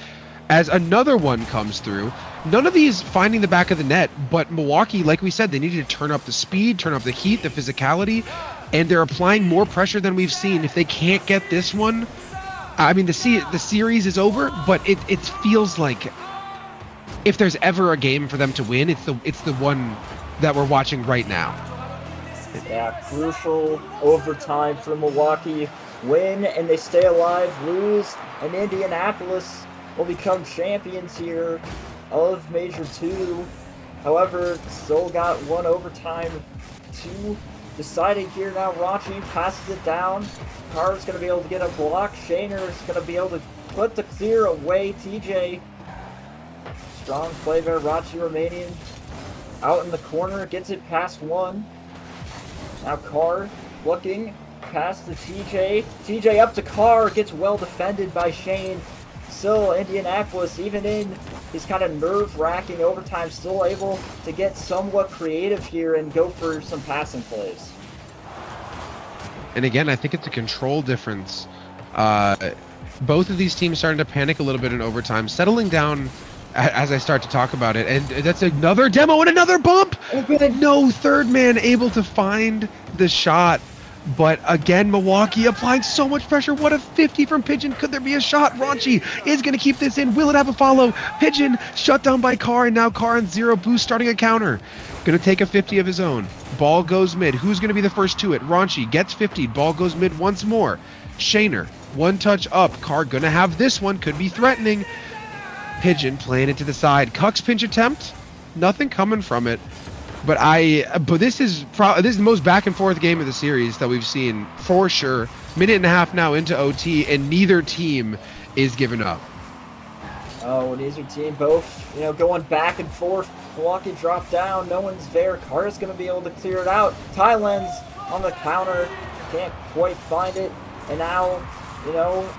as another one comes through. None of these finding the back of the net, but Milwaukee, like we said, they needed to turn up the speed, turn up the heat, the physicality, and they're applying more pressure than we've seen. If they can't get this one, I mean, the series is over, but it feels like if there's ever a game for them to win, it's the one that we're watching right now. Yeah, crucial overtime for Milwaukee. Win and they stay alive, lose, and Indianapolis will become champions here of Major 2. However, still got one overtime to decide it here now. Raunchy passes it down. Carr's going to be able to get a block. Shaner's going to be able to put the clear away. TJ, strong play there. Raunchy Romanian out in the corner, gets it past one. Now Carr looking past the TJ. TJ up to Carr, gets well defended by Shane. Still, Indianapolis, even in his kind of nerve-wracking overtime, still able to get somewhat creative here and go for some passing plays. And again, I think it's a control difference. Both of these teams starting to panic a little bit in overtime, settling down as I start to talk about it. And that's another demo and another bump. No third man able to find the shot. But again, Milwaukee applying so much pressure. What a 50 from Pigeon. Could there be a shot? Raunchy is going to keep this in. Will it have a follow? Pigeon shut down by Carr, and now Carr on zero boost starting a counter. Going to take a 50 of his own. Ball goes mid. Who's going to be the first to it? Raunchy gets 50. Ball goes mid once more. Shaner, one touch up. Carr going to have this one. Could be threatening. Pigeon playing it to the side. Cuck's pinch attempt. Nothing coming from it. But this is the most back and forth game of the series that we've seen for sure. Minute and a half now into OT, and neither team is giving up. Oh, neither team, both going back and forth. Milwaukee dropped down. No one's there. Carr's going to be able to clear it out. Thailand's on the counter. Can't quite find it. And now,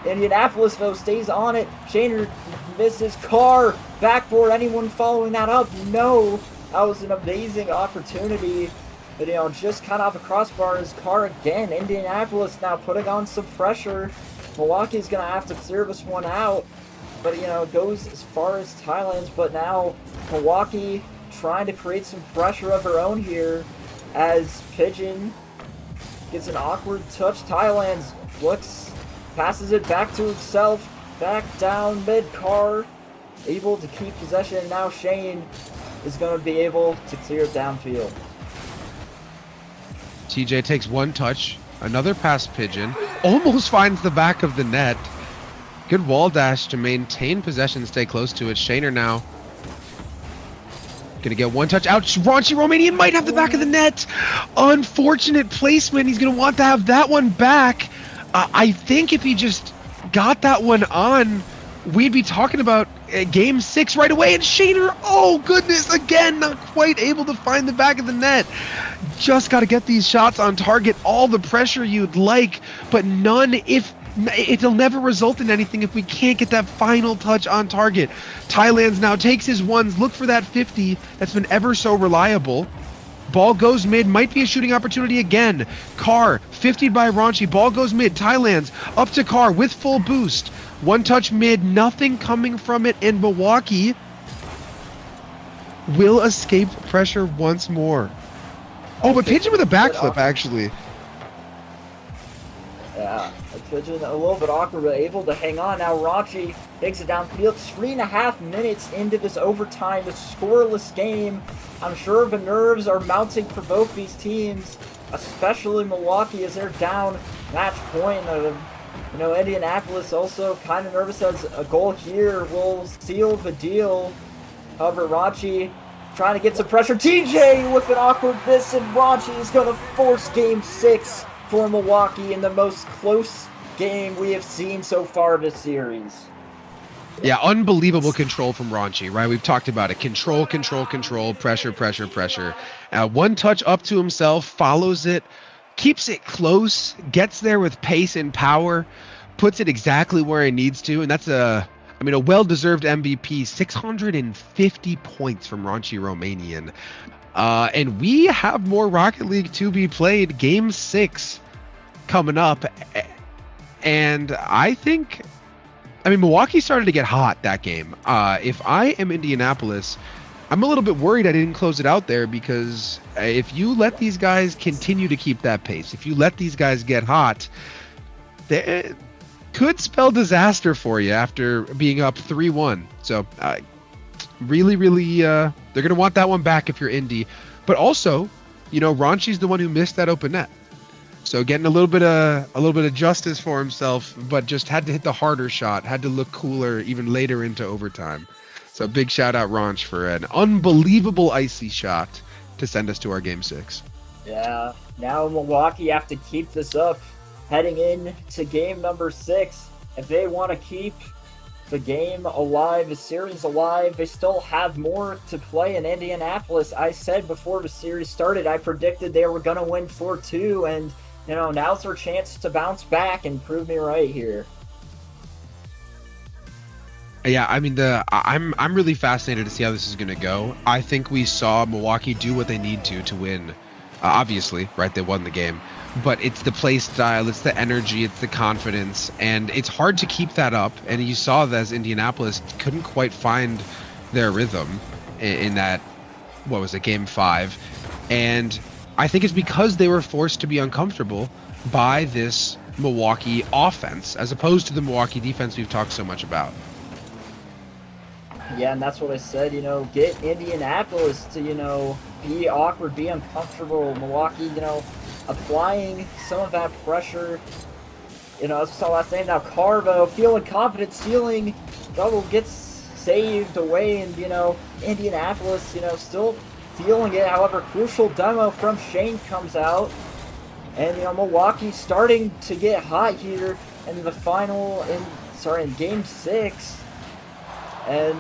Indianapolis though stays on it. Shaner misses. Carr backboard. Anyone following that up? No. That was an amazing opportunity, but just kind of off the crossbar is Carr again. Indianapolis now putting on some pressure. Milwaukee's gonna have to clear this one out, but it goes as far as Thailand's. But now Milwaukee trying to create some pressure of her own here, as Pigeon gets an awkward touch. Thailand's looks, passes it back to himself, back down mid. Carr able to keep possession, and now Shane is going to be able to clear downfield. TJ takes one touch, another pass. Pigeon almost finds the back of the net. Good wall dash to maintain possession, stay close to it. Shaner now gonna get one touch out. Raunchy Romanian might have the back of the net. Unfortunate placement. He's gonna want to have that one back. I think if he just got that one on, we'd be talking about game 6 right away. And Shaner, oh goodness, again, not quite able to find the back of the net. Just got to get these shots on target, all the pressure you'd like, but none if it'll never result in anything if we can't get that final touch on target. Thailand's now takes his ones, look for that 50 that's been ever so reliable. Ball goes mid, might be a shooting opportunity again. Carr, 50'd by Raunchy, ball goes mid. Thailand's up to Carr with full boost. One touch mid, nothing coming from it, and Milwaukee will escape pressure once more. Oh, but Pigeon with a backflip, actually. Yeah, Pigeon a little bit awkward, but able to hang on. Now Raunchy takes it downfield. 3.5 minutes into this overtime, this scoreless game. I'm sure the nerves are mounting for both these teams, especially Milwaukee as they're down match point. Indianapolis also kind of nervous as a goal here will seal the deal. However, Raunchy trying to get some pressure. TJ with an awkward miss, and Raunchy is going to force game 6 for Milwaukee in the most close game we have seen so far this series. Yeah, unbelievable control from Raunchy, right? We've talked about it. Control, pressure. One touch up to himself, follows it, keeps it close, gets there with pace and power, puts it exactly where he needs to, and that's a I mean, a well-deserved MVP, 650 points from Ranchi Romanian. And we have more Rocket League to be played. Game 6 coming up. And I mean, Milwaukee started to get hot that game. If I am Indianapolis, I'm a little bit worried I didn't close it out there, because if you let these guys continue to keep that pace, if you let these guys get hot, they could spell disaster for you after being up 3-1. So really, they're going to want that one back if you're Indy. But also, Ranchi's the one who missed that open net. So getting a little bit of justice for himself, but just had to hit the harder shot, had to look cooler even later into overtime. So big shout out Ranch for an unbelievable icy shot to send us to our game 6. Yeah, now Milwaukee have to keep this up heading into game number 6. If they want to keep the game alive, the series alive, they still have more to play in Indianapolis. I said before the series started, I predicted they were going to win 4-2, and now's their chance to bounce back and prove me right here. Yeah, I mean, I'm really fascinated to see how this is going to go. I think we saw Milwaukee do what they need to win. Obviously, right? They won the game, but it's the play style, it's the energy, it's the confidence, and it's hard to keep that up. And you saw that as Indianapolis couldn't quite find their rhythm in that, what was it, game 5, and I think it's because they were forced to be uncomfortable by this Milwaukee offense, as opposed to the Milwaukee defense we've talked so much about. Yeah, and that's what I said, get Indianapolis to, be awkward, be uncomfortable. Milwaukee, applying some of that pressure. As we saw last night, now Carvo feeling confident, stealing, double gets saved away, and, Indianapolis, still feeling it. However, crucial demo from Shane comes out, and, Milwaukee starting to get hot here in the final, in game 6. And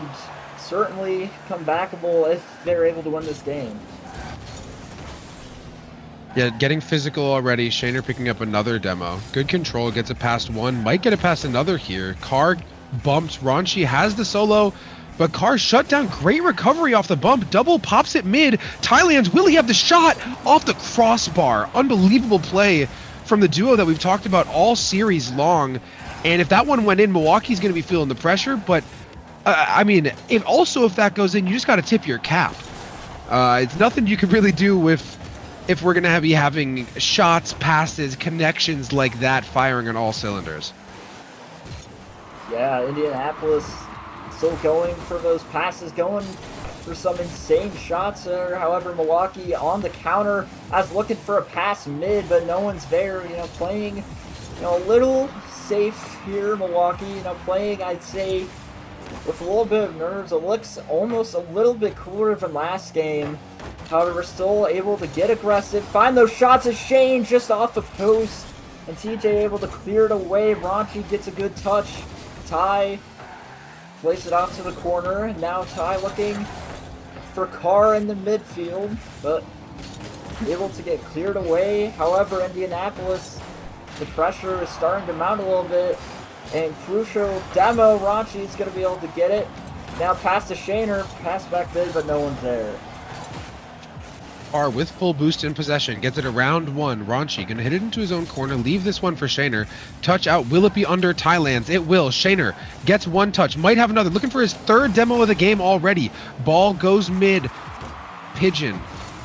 certainly comebackable if they're able to win this game. Yeah, getting physical already. Shaner picking up another demo. Good control, gets it past one. Might get it past another here. Carr bumps. Ranchi has the solo, but Carr shut down. Great recovery off the bump. Double pops it mid. Thailand's will he have the shot off the crossbar. Unbelievable play from the duo that we've talked about all series long. And if that one went in, Milwaukee's going to be feeling the pressure, but I mean, if that goes in, you just got to tip your cap. It's nothing you can really do if we're going to be having shots, passes, connections like that firing on all cylinders. Yeah, Indianapolis still going for those passes, going for some insane shots. However, Milwaukee on the counter, I was looking for a pass mid, but no one's there. Playing a little safe here, Milwaukee. Playing, I'd say, with a little bit of nerves. It looks almost a little bit cooler than last game. However, we're still able to get aggressive, find those shots of Shane just off the post, and TJ able to clear it away. Ranchi gets a good touch. Ty plays it off to the corner, and now Ty looking for Carr in the midfield, but able to get cleared away. However, Indianapolis, the pressure is starting to mount a little bit. And crucial demo, Ranchi is going to be able to get it. Now pass to Shaner, pass back mid, but no one's there. Carr with full boost in possession, gets it around one. Ranchi going to hit it into his own corner, leave this one for Shaner. Touch out, will it be under Thailand's? It will. Shaner gets one touch, might have another. Looking for his third demo of the game already. Ball goes mid. Pigeon,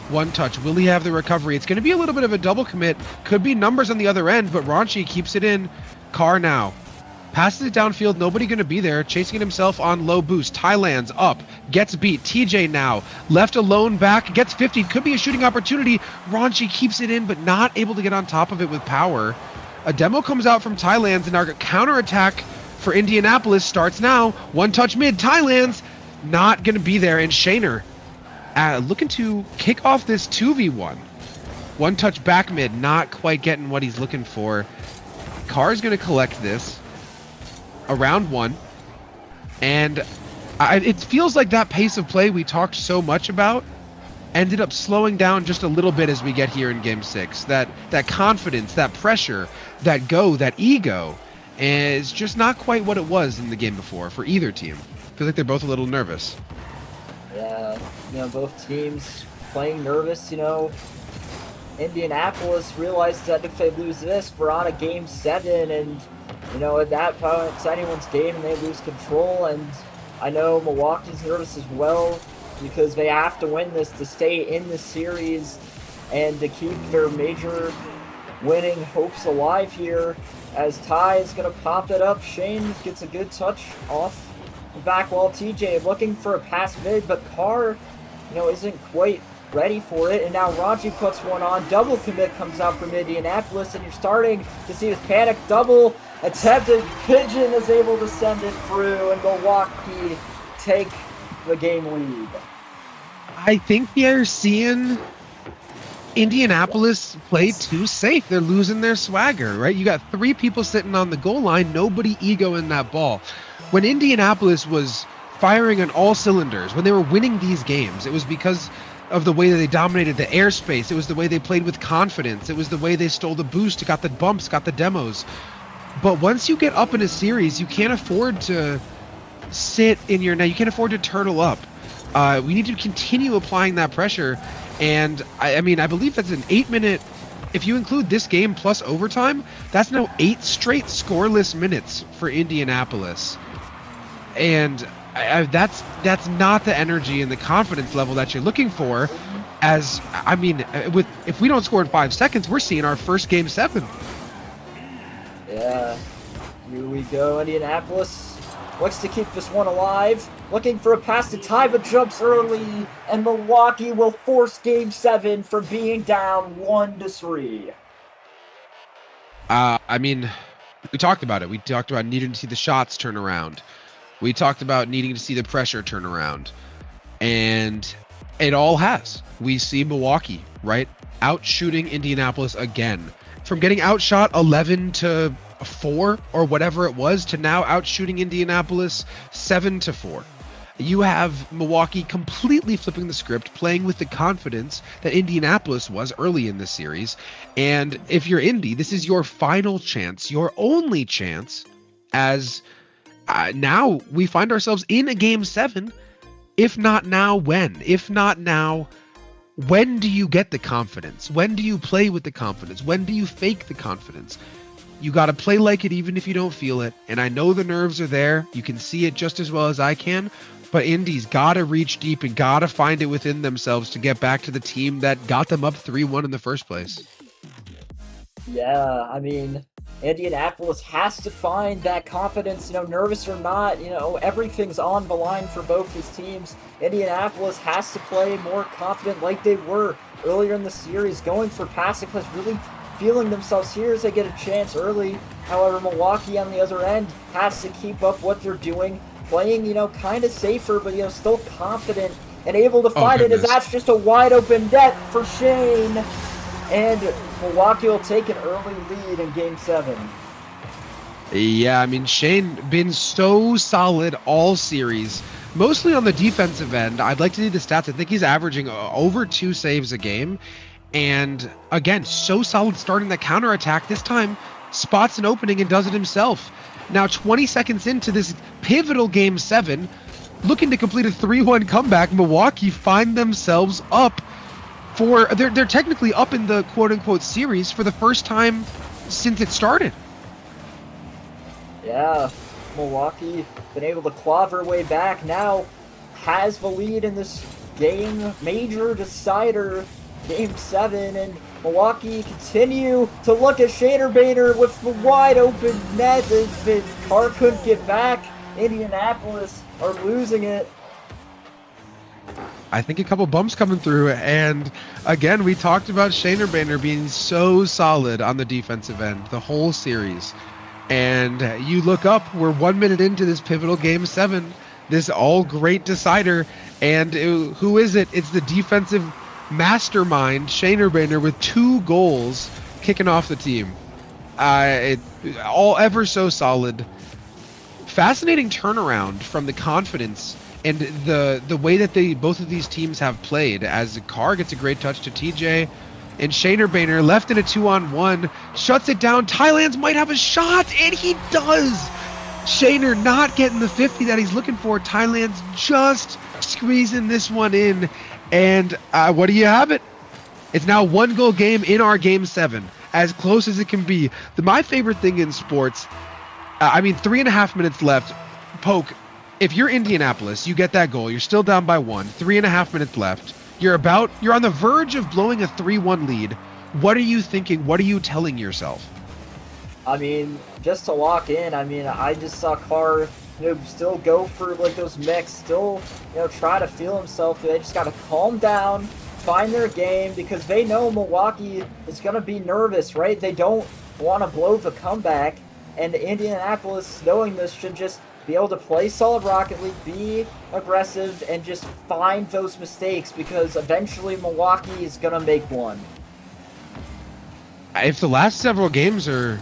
one touch. Will he have the recovery? It's going to be a little bit of a double commit. Could be numbers on the other end, but Ranchi keeps it in. Carr now passes it downfield, nobody going to be there, chasing it himself on low boost. Thailand's up, gets beat. TJ now left alone back, gets 50, could be a shooting opportunity. Ranchi keeps it in, but not able to get on top of it with power. A demo comes out from Thailand's, and our counterattack for Indianapolis starts now. One touch mid, Thailand's not going to be there, and Shaner looking to kick off this 2v1. One touch back mid, not quite getting what he's looking for. Carr's going to collect this around one, and it feels like that pace of play we talked so much about ended up slowing down just a little bit as we get here in game 6. That confidence, that pressure, that ego, and it's just not quite what it was in the game before for either team. I feel like they're both a little nervous. Yeah, both teams playing nervous. Indianapolis realized that if they lose this, we're on a game 7, and at that point it's anyone's game and they lose control. And I know Milwaukee's nervous as well because they have to win this to stay in the series and to keep their major winning hopes alive here. As Ty is going to pop it up, Shane gets a good touch off the back wall. TJ looking for a pass mid, but Carr, isn't quite ready for it. And now Raji puts one on. Double commit comes out from Indianapolis, and you're starting to see this panic double attempted. Pigeon is able to send it through, and Milwaukee take the game lead. I think they're seeing Indianapolis play too safe. They're losing their swagger, right? You got 3 people sitting on the goal line, nobody ego in that ball. When Indianapolis was firing on all cylinders, when they were winning these games, it was because of the way that they dominated the airspace. It was the way they played with confidence. It was the way they stole the boost, got the bumps, got the demos. But once you get up in a series, you can't afford to sit in your net. You can't afford to turtle up. We need to continue applying that pressure. And I believe that's an 8-minute, if you include this game plus overtime, that's now 8 straight scoreless minutes for Indianapolis. And that's not the energy and the confidence level that you're looking for. If we don't score in 5 seconds, we're seeing our first game 7. Yeah, here we go. Indianapolis looks to keep this one alive. Looking for a pass to Ty, but jumps early, and Milwaukee will force game 7 from being down 1-3. We talked about it. We talked about needing to see the shots turn around. We talked about needing to see the pressure turn around. And it all has. We see Milwaukee, right, out shooting Indianapolis again. From getting outshot 11-4 or whatever it was to now out shooting Indianapolis 7-4. You have Milwaukee completely flipping the script, playing with the confidence that Indianapolis was early in this series. And if you're Indy, this is your final chance, your only chance, as now we find ourselves in a game 7. If not now, when? If not now, when do you get the confidence? When do you play with the confidence? When do you fake the confidence? You got to play like it even if you don't feel it. And I know the nerves are there. You can see it just as well as I can. But Indy's got to reach deep and got to find it within themselves to get back to the team that got them up 3-1 in the first place. Yeah, Indianapolis has to find that confidence, nervous or not, everything's on the line for both these teams. Indianapolis has to play more confident like they were earlier in the series, going for passing plays, really feeling themselves here as they get a chance early. However, Milwaukee on the other end has to keep up what they're doing, playing, kind of safer, but, still confident and able to fight it, as that's just a wide open net for Shane. And Milwaukee will take an early lead in game 7. Yeah, Shane been so solid all series, mostly on the defensive end. I'd like to see the stats. I think he's averaging over 2 saves a game. And again, so solid starting that counterattack. This time, spots an opening and does it himself. Now, 20 seconds into this pivotal game 7, looking to complete a 3-1 comeback, Milwaukee find themselves up for, they're technically up in the quote-unquote series for the first time since it started. Yeah, Milwaukee been able to claw their way back, now has the lead in this game, major decider, game 7, and Milwaukee continue to look at Shader with the wide open net that Carr couldn't get back. Indianapolis are losing it. I think a couple bumps coming through, and again, we talked about Shader being so solid on the defensive end the whole series. And you look up, we're 1 minute into this pivotal game 7, this all great decider, and who is it? It's the defensive mastermind, Shader with 2 goals kicking off the team. All ever so solid. Fascinating turnaround from the confidence and the way that both of these teams have played, as Carr gets a great touch to TJ. and Shaner Boehner left in a 2-on-1, shuts it down. Thailand's might have a shot, and he does. Shaner not getting the 50 that he's looking for. Thailand's just squeezing this one in, and what do you have it? It's now 1-goal game in our game 7, as close as it can be. My favorite thing in sports, 3.5 minutes left. Poke, if you're Indianapolis, you get that goal. You're still down by 1. 3.5 minutes left. You're on the verge of blowing a 3-1 lead. What are you thinking? What are you telling yourself? I mean, just to lock in, I just saw Carr, still go for like those mechs, still, try to feel himself. They just got to calm down, find their game, because they know Milwaukee is going to be nervous, right? They don't want to blow the comeback, and Indianapolis, knowing this, should just be able to play solid Rocket League, be aggressive, and just find those mistakes, because eventually Milwaukee is going to make one. If the last several games are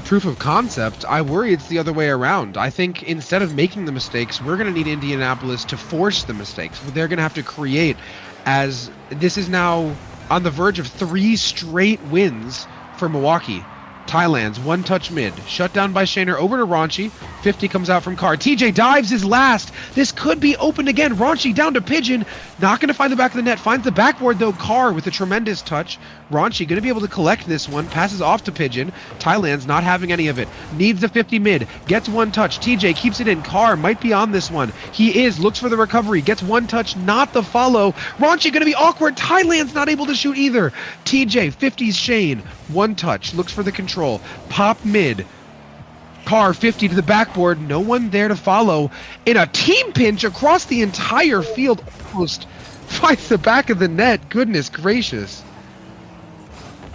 proof of concept, I worry it's the other way around. I think instead of making the mistakes, we're going to need Indianapolis to force the mistakes. They're going to have to create, as this is now on the verge of 3 straight wins for Milwaukee. Thailand's one-touch mid, shut down by Shaner, over to Raunchy. 50 comes out from Carr. TJ dives his last. This could be open again. Raunchy down to Pigeon. Not going to find the back of the net. Finds the backboard, though. Carr with a tremendous touch. Raunchy going to be able to collect this one. Passes off to Pigeon. Thailand's not having any of it. Needs the 50 mid. Gets one touch. TJ keeps it in. Carr might be on this one. He is. Looks for the recovery. Gets one touch. Not the follow. Raunchy going to be awkward. Thailand's not able to shoot either. TJ, 50's Shane. One touch. Looks for the control. Pop mid. Carr 50 to the backboard. No one there to follow. In a team pinch across the entire field. Almost finds the back of the net. Goodness gracious.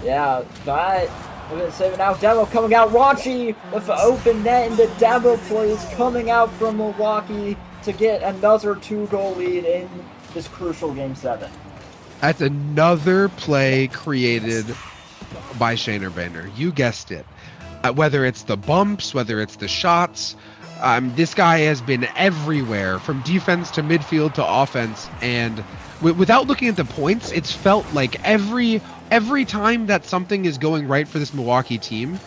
Yeah, that. We're going to save it now. Demo coming out. Raunchy with the open net, and the Demo plays coming out from Milwaukee to get another 2-goal lead in this crucial Game 7. That's another play created by Shaner Boehner. You guessed it. Whether it's the bumps, whether it's the shots, this guy has been everywhere, from defense to midfield to offense, and without looking at the points, it's felt like every time that something is going right for this Milwaukee team,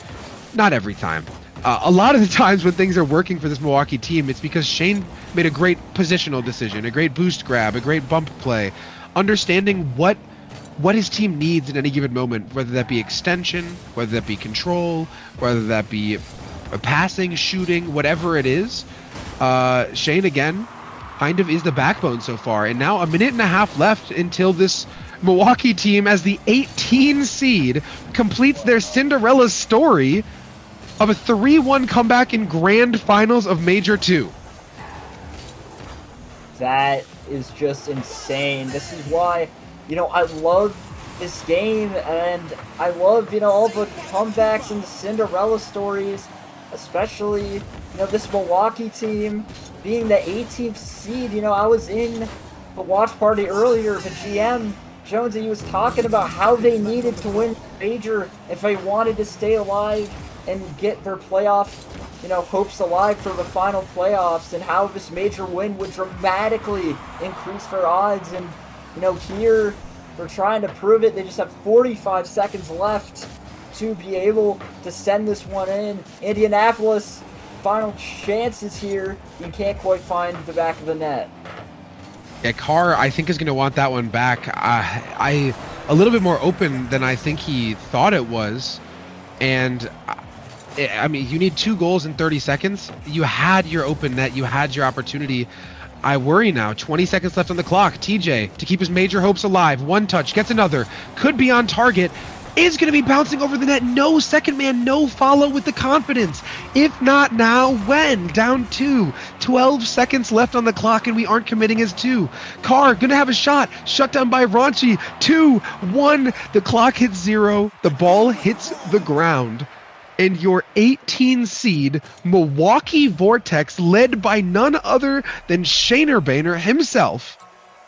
not every time, a lot of the times when things are working for this Milwaukee team, it's because Shane made a great positional decision, a great boost grab, a great bump play, understanding what his team needs in any given moment, whether that be extension, whether that be control, whether that be passing, shooting, whatever it is. Shane, again, kind of is the backbone so far. And now 1.5 minutes left until this Milwaukee team, as the 18 seed, completes their Cinderella story of a 3-1 comeback in grand finals of Major 2. That is just insane. This is why, I love this game, and I love, all the comebacks and the Cinderella stories, especially, this Milwaukee team being the 18th seed. I was in the watch party earlier. The GM, Jonesy, was talking about how they needed to win major if they wanted to stay alive and get their playoff, hopes alive for the final playoffs, and how this major win would dramatically increase their odds. And here they're trying to prove it. They just have 45 seconds left to be able to send this one in. Indianapolis, final chances here. You can't quite find the back of the net. Yeah, Carr, I think, is going to want that one back. A little bit more open than I think he thought it was. And, you need 2 goals in 30 seconds. You had your open net. You had your opportunity. I worry now. 20 seconds left on the clock. TJ, to keep his major hopes alive. One touch, gets another. Could be on target. Is going to be bouncing over the net. No second man, no follow with the confidence. If not now, when? Down 2. 12 seconds left on the clock, and we aren't committing as 2. Carr, going to have a shot. Shut down by Raunchy. 2, 1. The clock hits 0. The ball hits the ground. And your 18 seed Milwaukee Vortex, led by none other than Shaner Boehner himself,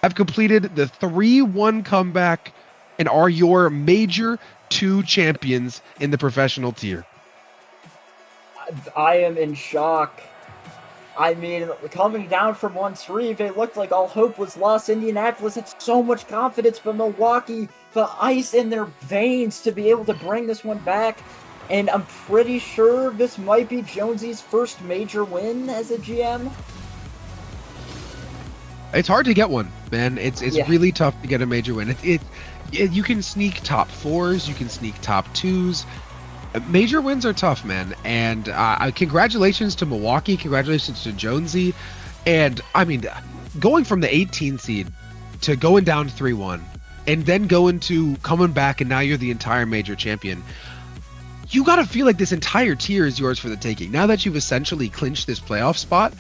have completed the 3-1 comeback and are your Major 2 champions in the professional tier. I am in shock. Coming down from 1-3, they looked like all hope was lost. Indianapolis had so much confidence, but Milwaukee the ice in their veins to be able to bring this one back. And I'm pretty sure this might be Jonesy's first major win as a GM. It's hard to get one, man. It's Yeah. really tough to get a major win. You can sneak top 4s, you can sneak top 2s. Major wins are tough, man. And congratulations to Milwaukee, congratulations to Jonesy. And I mean, going from the 18 seed to going down 3-1, and then coming back, and now you're the entire major champion. You got to feel like this entire tier is yours for the taking. Now that you've essentially clinched this playoff spot,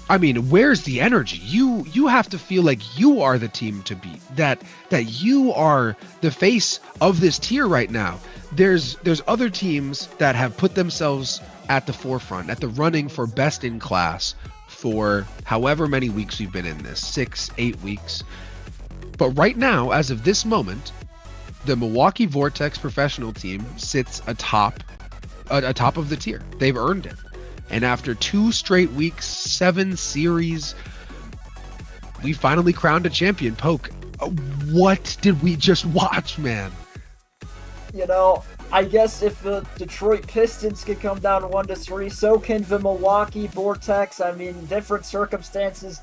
I mean, where's the energy? You have to feel like you are the team to beat. That you are the face of this tier right now. There's other teams that have put themselves at the forefront, at the running for best in class for however many weeks we've been in this, 6-8 weeks. But right now, as of this moment, the Milwaukee Vortex professional team sits atop of the tier. They've earned it. And after 2 straight weeks, 7 series, we finally crowned a champion. Poke, what did we just watch, man? You know, I guess if the Detroit Pistons can come down 1-3, so can the Milwaukee Vortex. I mean, different circumstances,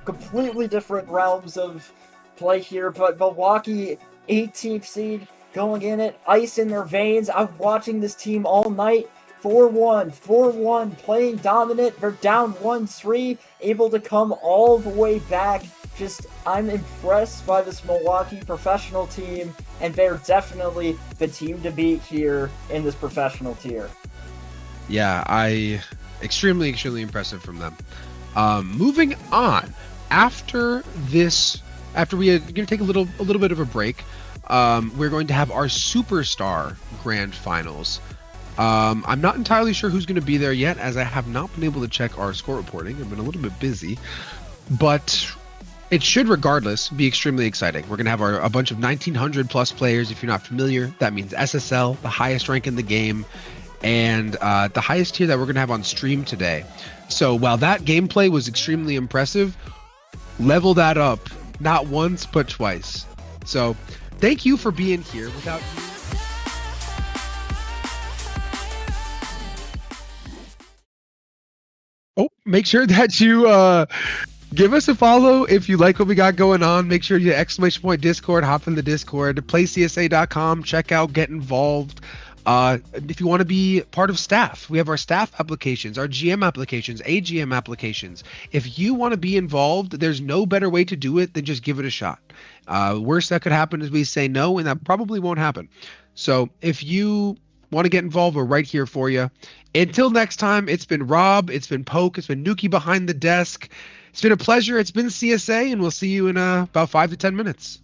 completely different realms of play here. But Milwaukee, 18th seed, going in it, ice in their veins. I'm watching this team all night. 4-1, playing dominant. They're down 1-3, able to come all the way back. I'm impressed by this Milwaukee professional team, and they're definitely the team to beat here in this professional tier. Yeah, extremely impressive from them. Moving on, after we are going to take a little bit of a break, we're going to have our Superstar Grand Finals. I'm not entirely sure who's going to be there yet, as I have not been able to check our score reporting. I've been a little bit busy, but it should regardless be extremely exciting. We're going to have a bunch of 1900 plus players. If you're not familiar, that means SSL, the highest rank in the game, and the highest tier that we're going to have on stream today. So while that gameplay was extremely impressive, level that up not once but twice. So thank you for being here. Without you, make sure that you give us a follow if you like what we got going on. Make sure you !Discord, hop in the Discord, playcsa.com, check out, get involved. If you want to be part of staff, we have our staff applications, our GM applications, AGM applications. If you want to be involved, there's no better way to do it than just give it a shot. Worst that could happen is we say no, and that probably won't happen. So if you want to get involved, we're right here for you. Until next time, it's been Rob, it's been Poke, it's been Nuki behind the desk. It's been a pleasure. It's been CSA, and we'll see you in about 5 to 10 minutes.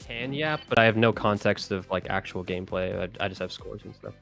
can, yeah, but I have no context of like actual gameplay. I just have scores and stuff.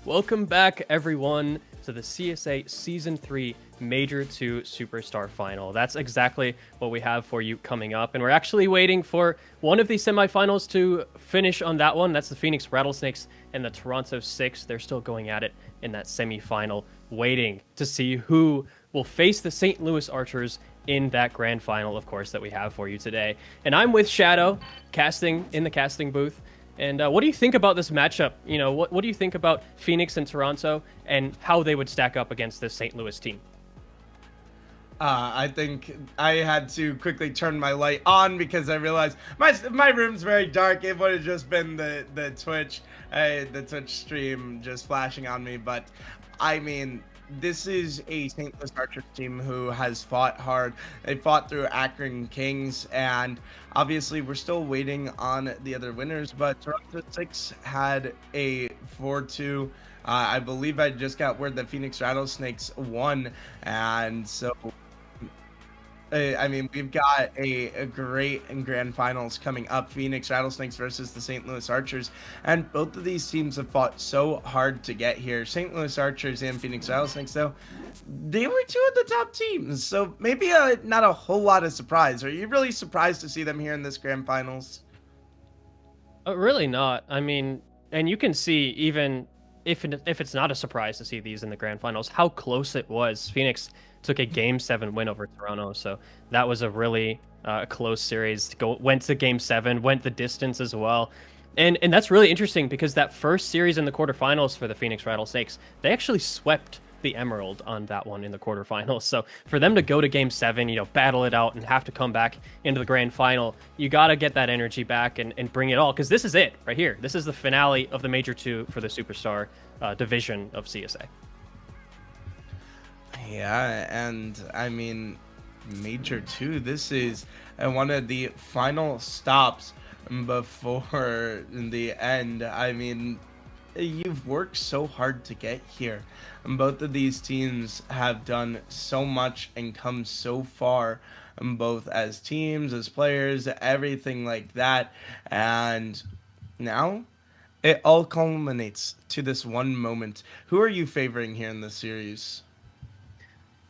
Welcome back, everyone, to the CSA Season 3 Major 2 Superstar Final. That's exactly what we have for you coming up, and we're actually waiting for one of these semifinals to finish on that one. That's the Phoenix Rattlesnakes and the Toronto Six. They're still going at it in that semifinal, waiting to see who will face the St. Louis Archers in that grand final, of course, that we have for you today. And I'm with Shadow, casting in the casting booth. And what do you think about this matchup? You know, what do you think about Phoenix and Toronto and how they would stack up against this St. Louis team? I think I had to quickly turn my light on because I realized my room's very dark. It would have just been the Twitch stream just flashing on me. But I mean, this is a St. Louis Archers team who has fought hard. They fought through Akron Kings, and obviously we're still waiting on the other winners. But Toronto Six had a 4-2. I believe I just got word that Phoenix Rattlesnakes won, and so I mean, we've got a great grand finals coming up. Phoenix Rattlesnakes versus the St. Louis Archers. And both of these teams have fought so hard to get here. St. Louis Archers and Phoenix Rattlesnakes, though, they were two of the top teams. So maybe not a whole lot of surprise. Are you really surprised to see them here in this grand finals? Really not. I mean, and you can see even if it's not a surprise to see these in the grand finals, how close it was. Phoenix took a Game 7 win over Toronto, so that was a really close series. Went to Game 7, went the distance as well. And that's really interesting because that first series in the quarterfinals for the Phoenix Rattlesnakes, they actually swept the Emerald on that one in the quarterfinals. So for them to go to Game 7, battle it out and have to come back into the grand final, you got to get that energy back and bring it all, because this is it right here. This is the finale of the Major 2 for the Superstar division of CSA. Yeah, and I mean, Major 2, this is one of the final stops before the end. I mean, you've worked so hard to get here. Both of these teams have done so much and come so far, both as teams, as players, everything like that. And now it all culminates to this one moment. Who are you favoring here in this series?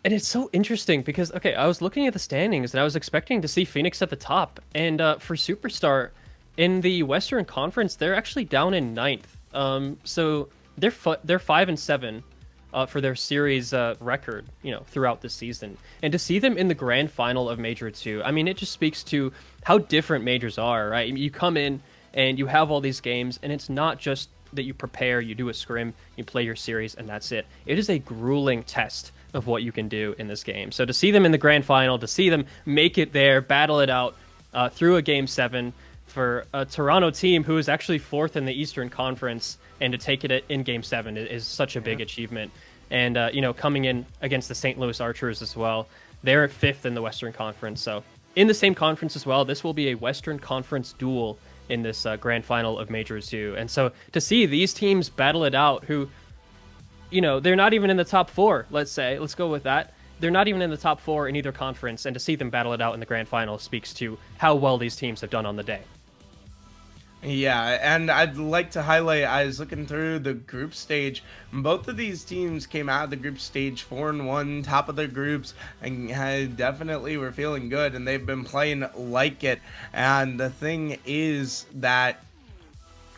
And it's so interesting because, okay, I was looking at the standings and I was expecting to see Phoenix at the top. And for Superstar, in the Western Conference, they're actually down in 9th. So they're 5-7 for their series record, throughout the season. And to see them in the grand final of Major 2, I mean, it just speaks to how different majors are, right? You come in and you have all these games, and it's not just that you prepare, you do a scrim, you play your series, and that's it. It is a grueling test of what you can do in this game. So to see them in the grand final, to see them make it there, battle it out through a Game 7 for a Toronto team who is actually 4th in the Eastern Conference, and to take it in Game 7 is such a big achievement. And, coming in against the St. Louis Archers as well, they're 5th in the Western Conference. So in the same conference as well, this will be a Western Conference duel in this grand final of Major 2. And so to see these teams battle it out, who, they're not even in the top 4, let's go with that. They're not even in the top 4 in either conference, and to see them battle it out in the grand final speaks to how well these teams have done on the day. Yeah, and I'd like to highlight, I was looking through the group stage. Both of these teams came out of the group stage 4-1, top of their groups, and definitely were feeling good, and they've been playing like it. And the thing is that,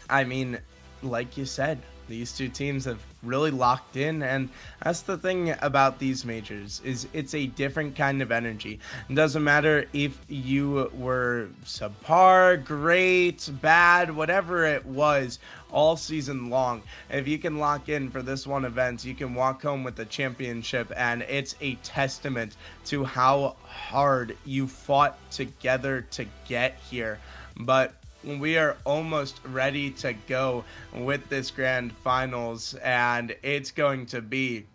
I mean, like you said, these two teams have really locked in, and that's the thing about these majors, is it's a different kind of energy. It doesn't matter if you were subpar, great, bad, whatever it was all season long. If you can lock in for this one event, you can walk home with the championship, and it's a testament to how hard you fought together to get here. But we are almost ready to go with this grand finals, and it's going to be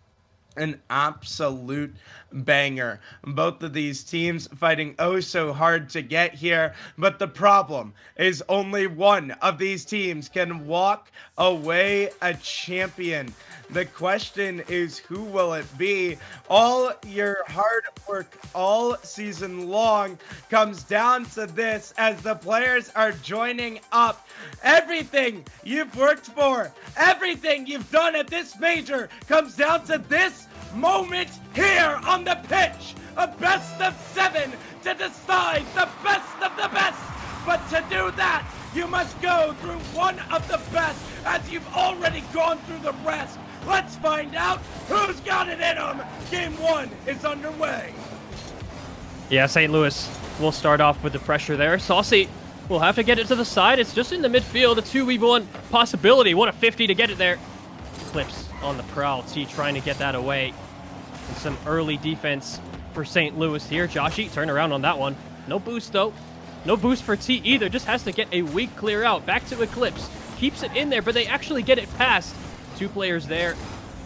an absolute banger. Both of these teams fighting oh so hard to get here, but the problem is only one of these teams can walk away a champion. The question is, who will it be? All your hard work all season long comes down to this, as the players are joining up. Everything you've worked for, everything you've done at this major comes down to this moment here on the pitch. A best of 7 to decide the best of the best. But to do that, you must go through one of the best, as you've already gone through the rest. Let's find out who's got it in them. Game 1 is underway. Yeah, St. Louis will start off with the pressure there. Saucy will have to get it to the side. It's just in the midfield. A 2v1 possibility. What a 50 to get it there. Clips on the prowl. T trying to get that away. And some early defense for St. Louis here. Joshy turn around on that one. No boost though. No boost for T either. Just has to get a weak clear out. Back to Eclipse. Keeps it in there, but they actually get it past. 2 players there.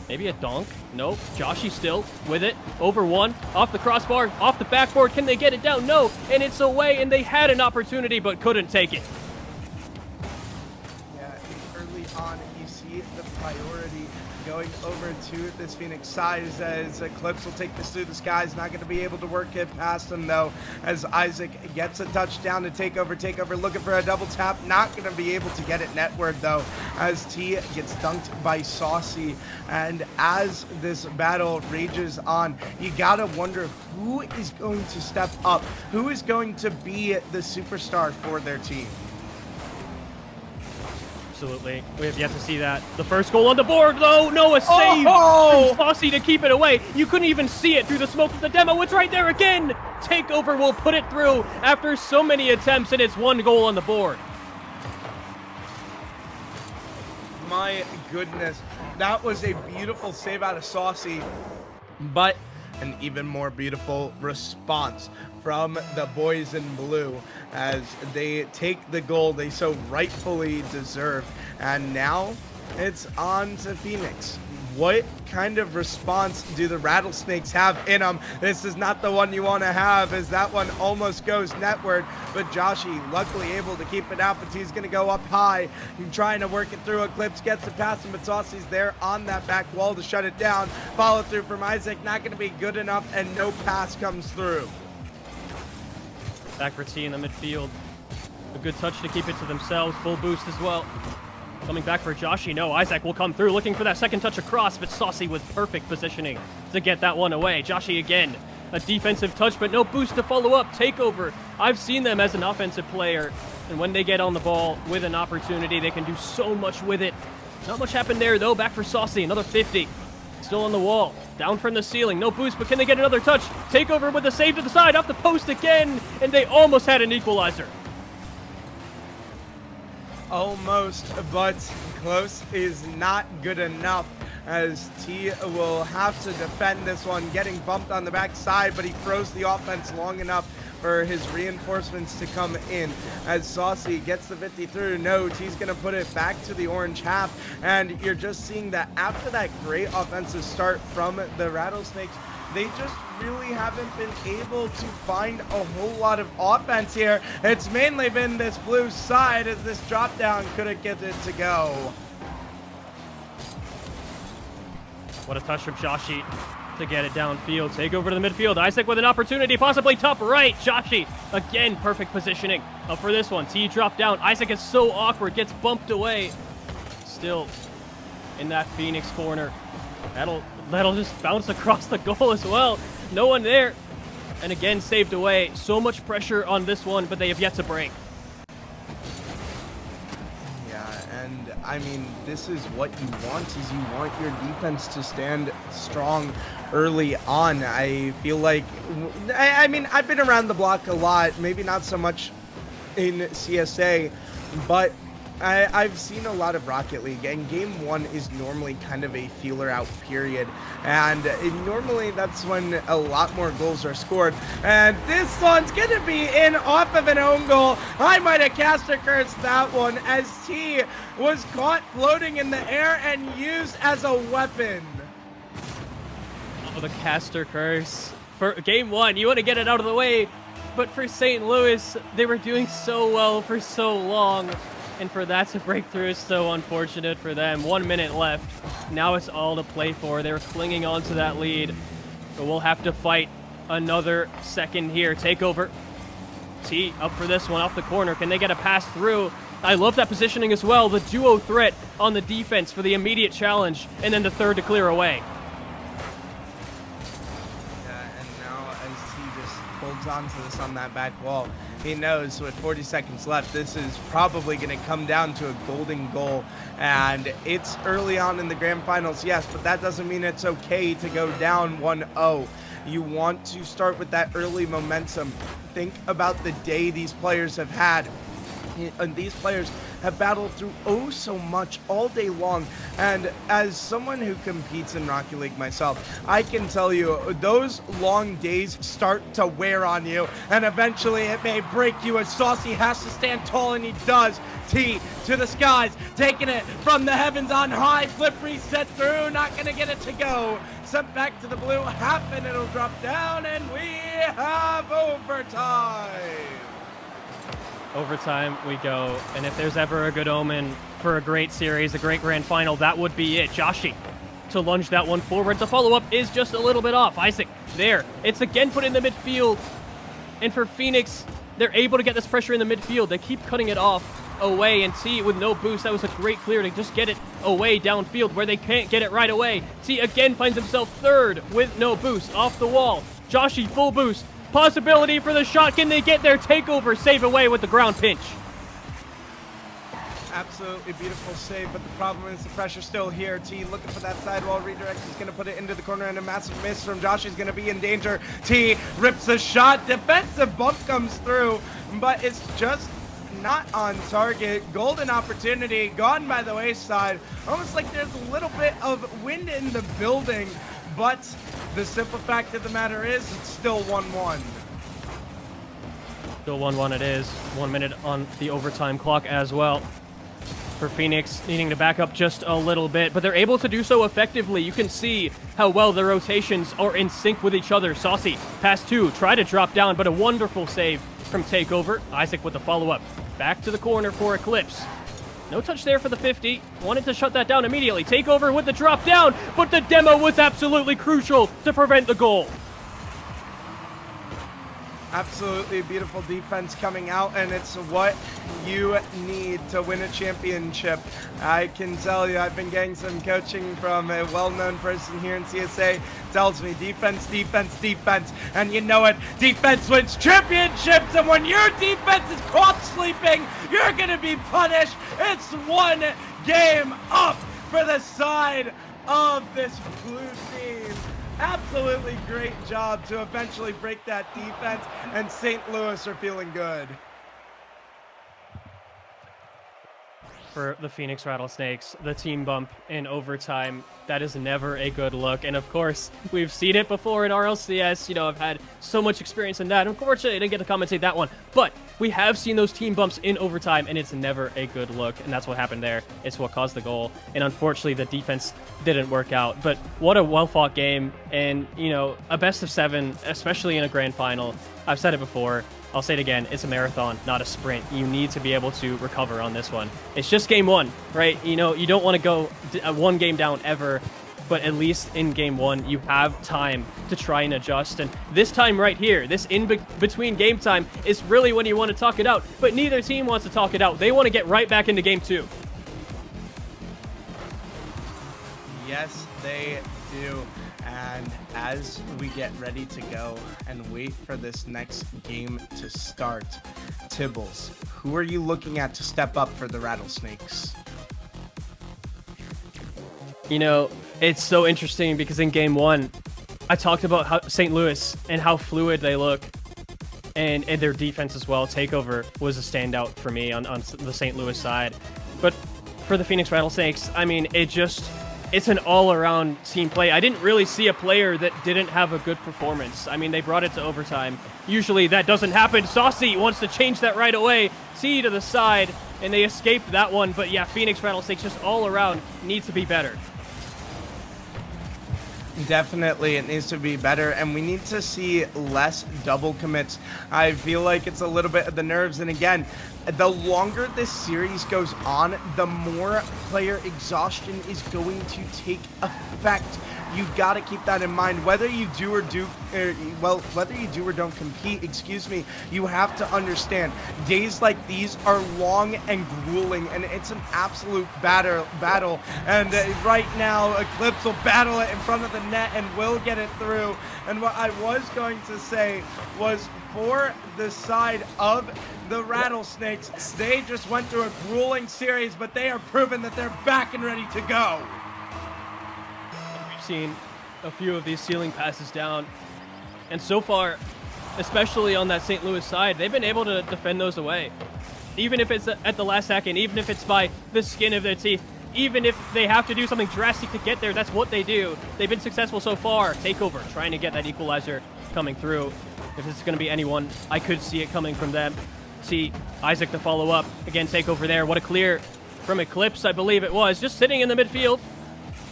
Maybe a donk. Nope. Joshy still with it. Over 1. Off the crossbar. Off the backboard. Can they get it down? No. And it's away, and they had an opportunity but couldn't take it. Yeah, early on. You see the priority going over to this Phoenix side as Eclipse will take this through the skies. Not going to be able to work it past him, though, as Isaac gets a touchdown to take over, looking for a double tap. Not going to be able to get it netward, though, as T gets dunked by Saucy. And as this battle rages on, you got to wonder who is going to step up, who is going to be the superstar for their team. Absolutely. We have yet to see that. The first goal on the board, though. No, a save Oh! from Saucy to keep it away. You couldn't even see it through the smoke of the demo. It's right there again. Takeover will put it through after so many attempts, and it's one goal on the board. My goodness, that was a beautiful save out of Saucy, but an even more beautiful response from the boys in blue as they take the goal they so rightfully deserve. And now it's on to Phoenix. What kind of response do the Rattlesnakes have in them? This is not the one you want to have, as that one almost goes netward, but Joshi luckily able to keep it out, but he's going to go up high. He's trying to work it through. Eclipse gets it past him, but Saucy's there on that back wall to shut it down. Follow through from Isaac, not going to be good enough, and no pass comes through. Back for T in the midfield. A good touch to keep it to themselves. Full boost as well. Coming back for Joshi. No, Isaac will come through looking for that second touch across, but Saucy with perfect positioning to get that one away. Joshi again. A defensive touch, but no boost to follow up. Takeover. I've seen them as an offensive player, and when they get on the ball with an opportunity, they can do so much with it. Not much happened there, though. Back for Saucy. Another 50. Still on the wall. Down from the ceiling. No boost, but can they get another touch? Takeover with a save to the side. Off the post again, and they almost had an equalizer. Almost, but close is not good enough, as T will have to defend this one, getting bumped on the backside, but he froze the offense long enough for his reinforcements to come in. As Saucy gets the 50 through, no, T's gonna put it back to the orange half, and you're just seeing that after that great offensive start from the Rattlesnakes, they just really haven't been able to find a whole lot of offense here. It's mainly been this blue side, as this drop down couldn't get it to go. What a touch from Joshi to get it downfield. Take over to the midfield. Isaac with an opportunity, possibly top right. Joshi, again, perfect positioning up for this one. T dropped down. Isaac is so awkward, gets bumped away. Still in that Phoenix corner. That'll just bounce across the goal as well. No one there. And again, saved away. So much pressure on this one, but they have yet to break. Yeah, and I mean, this is what you want, is you want your defense to stand strong early on. I feel like, I mean, I've been around the block a lot, maybe not so much in CSA, but I've seen a lot of Rocket League, and game one is normally kind of a feeler out period, and normally that's when a lot more goals are scored, and this one's gonna be in off of an own goal. I might have caster cursed that one, as T was caught floating in the air and used as a weapon. Oh, the caster curse. For game one, you want to get it out of the way, but for St. Louis, they were doing so well for so long. And for that to break through is so unfortunate for them. 1 minute left. Now it's all to play for. They're clinging on to that lead. But we'll have to fight another second here. Takeover. T up for this one off the corner. Can they get a pass through? I love that positioning as well. The duo threat on the defense for the immediate challenge. And then the third to clear away. And now as T just holds on to this on that back wall, he knows with 40 seconds left, this is probably going to come down to a golden goal. And it's early on in the grand finals, yes, but that doesn't mean it's okay to go down 1-0. You want to start with that early momentum. Think about the day these players have had. And these players have battled through oh so much all day long, and as someone who competes in Rocket League myself, I can tell you those long days start to wear on you, and eventually it may break you, as Saucy has to stand tall, and he does. T to the skies, taking it from the heavens on high, flip reset through, not gonna get it to go. Sent back to the blue half, and it'll drop down, and we have overtime. Overtime we go, and if there's ever a good omen for a great series, a great grand final, that would be it. Joshi to lunge that one forward. The follow-up is just a little bit off. Isaac there. It's again put in the midfield. And for Phoenix, they're able to get this pressure in the midfield. They keep cutting it off away, and T with no boost. That was a great clear to just get it away downfield where they can't get it right away. T again finds himself third with no boost off the wall. Joshi full boost. Possibility for the shot. Can they get their takeover? Save away with the ground pinch. Absolutely beautiful save, but the problem is the pressure's still here. T looking for that sidewall redirect. He's going to put it into the corner, and a massive miss from Josh is going to be in danger. T rips the shot. Defensive bump comes through, but it's just not on target. Golden opportunity gone by the wayside. Almost like there's a little bit of wind in the building, but the simple fact of the matter is it's still 1-1. Still 1-1 it is. 1 minute on the overtime clock as well. For Phoenix, needing to back up just a little bit, but they're able to do so effectively. You can see how well the rotations are in sync with each other. Saucy, pass 2, try to drop down, but a wonderful save from Takeover. Isaac with the follow-up. Back to the corner for Eclipse. No touch there for the 50. Wanted to shut that down immediately. Takeover with the drop down, but the demo was absolutely crucial to prevent the goal. Absolutely beautiful defense coming out, and it's what you need to win a championship. I can tell you, I've been getting some coaching from a well-known person here in CSA. Tells me defense, defense, defense, and you know it, defense wins championships, and when your defense is caught sleeping, you're going to be punished. It's 1 game up for the side of this blue team. Absolutely great job to eventually break that defense, and St. Louis are feeling good. For the Phoenix Rattlesnakes, the team bump in overtime, that is never a good look. And of course, we've seen it before in RLCS. You know, I've had so much experience in that. Unfortunately, I didn't get to commentate that one. But we have seen those team bumps in overtime, and it's never a good look. And that's what happened there. It's what caused the goal. And unfortunately, the defense didn't work out. But what a well-fought game. And, you know, a best of 7, especially in a grand final. I've said it before. I'll say it again, it's a marathon, not a sprint. You need to be able to recover on this one. It's just game 1, right? You know, you don't want to go 1 game down ever, but at least in game 1, you have time to try and adjust. And this time right here, this in-between game time is really when you want to talk it out, but neither team wants to talk it out. They want to get right back into game 2. Yes, they do. And as we get ready to go and wait for this next game to start, Tibbles, who are you looking at to step up for the Rattlesnakes? You know, it's so interesting because in game 1, I talked about how St. Louis and how fluid they look, and their defense as well. Takeover was a standout for me on the St. Louis side. But for the Phoenix Rattlesnakes, I mean, it's an all-around team play. I didn't really see a player that didn't have a good performance. I mean, they brought it to overtime. Usually that doesn't happen. Saucy wants to change that right away. T to the side, and they escaped that one. But yeah, Phoenix Rattlesnakes just all around need to be better. Definitely, it needs to be better, and we need to see less double commits. I feel like it's a little bit of the nerves, and again, the longer this series goes on, the more player exhaustion is going to take effect. You got to keep that in mind. Whether you do or don't compete, you have to understand days like these are long and grueling, and it's an absolute battle. And right now, Eclipse will battle it in front of the net and will get it through. And what I was going to say was, for the side of the Rattlesnakes, they just went through a grueling series, but they are proven that they're back and ready to go. We've seen a few of these ceiling passes down, and so far, especially on that St. Louis side, they've been able to defend those away. Even if it's at the last second, even if it's by the skin of their teeth, even if they have to do something drastic to get there, that's what they do. They've been successful so far. Takeover, trying to get that equalizer coming through. If it's going to be anyone, I could see it coming from them. See Isaac to follow up. Again, Takeover there. What a clear from Eclipse, I believe it was. Just sitting in the midfield.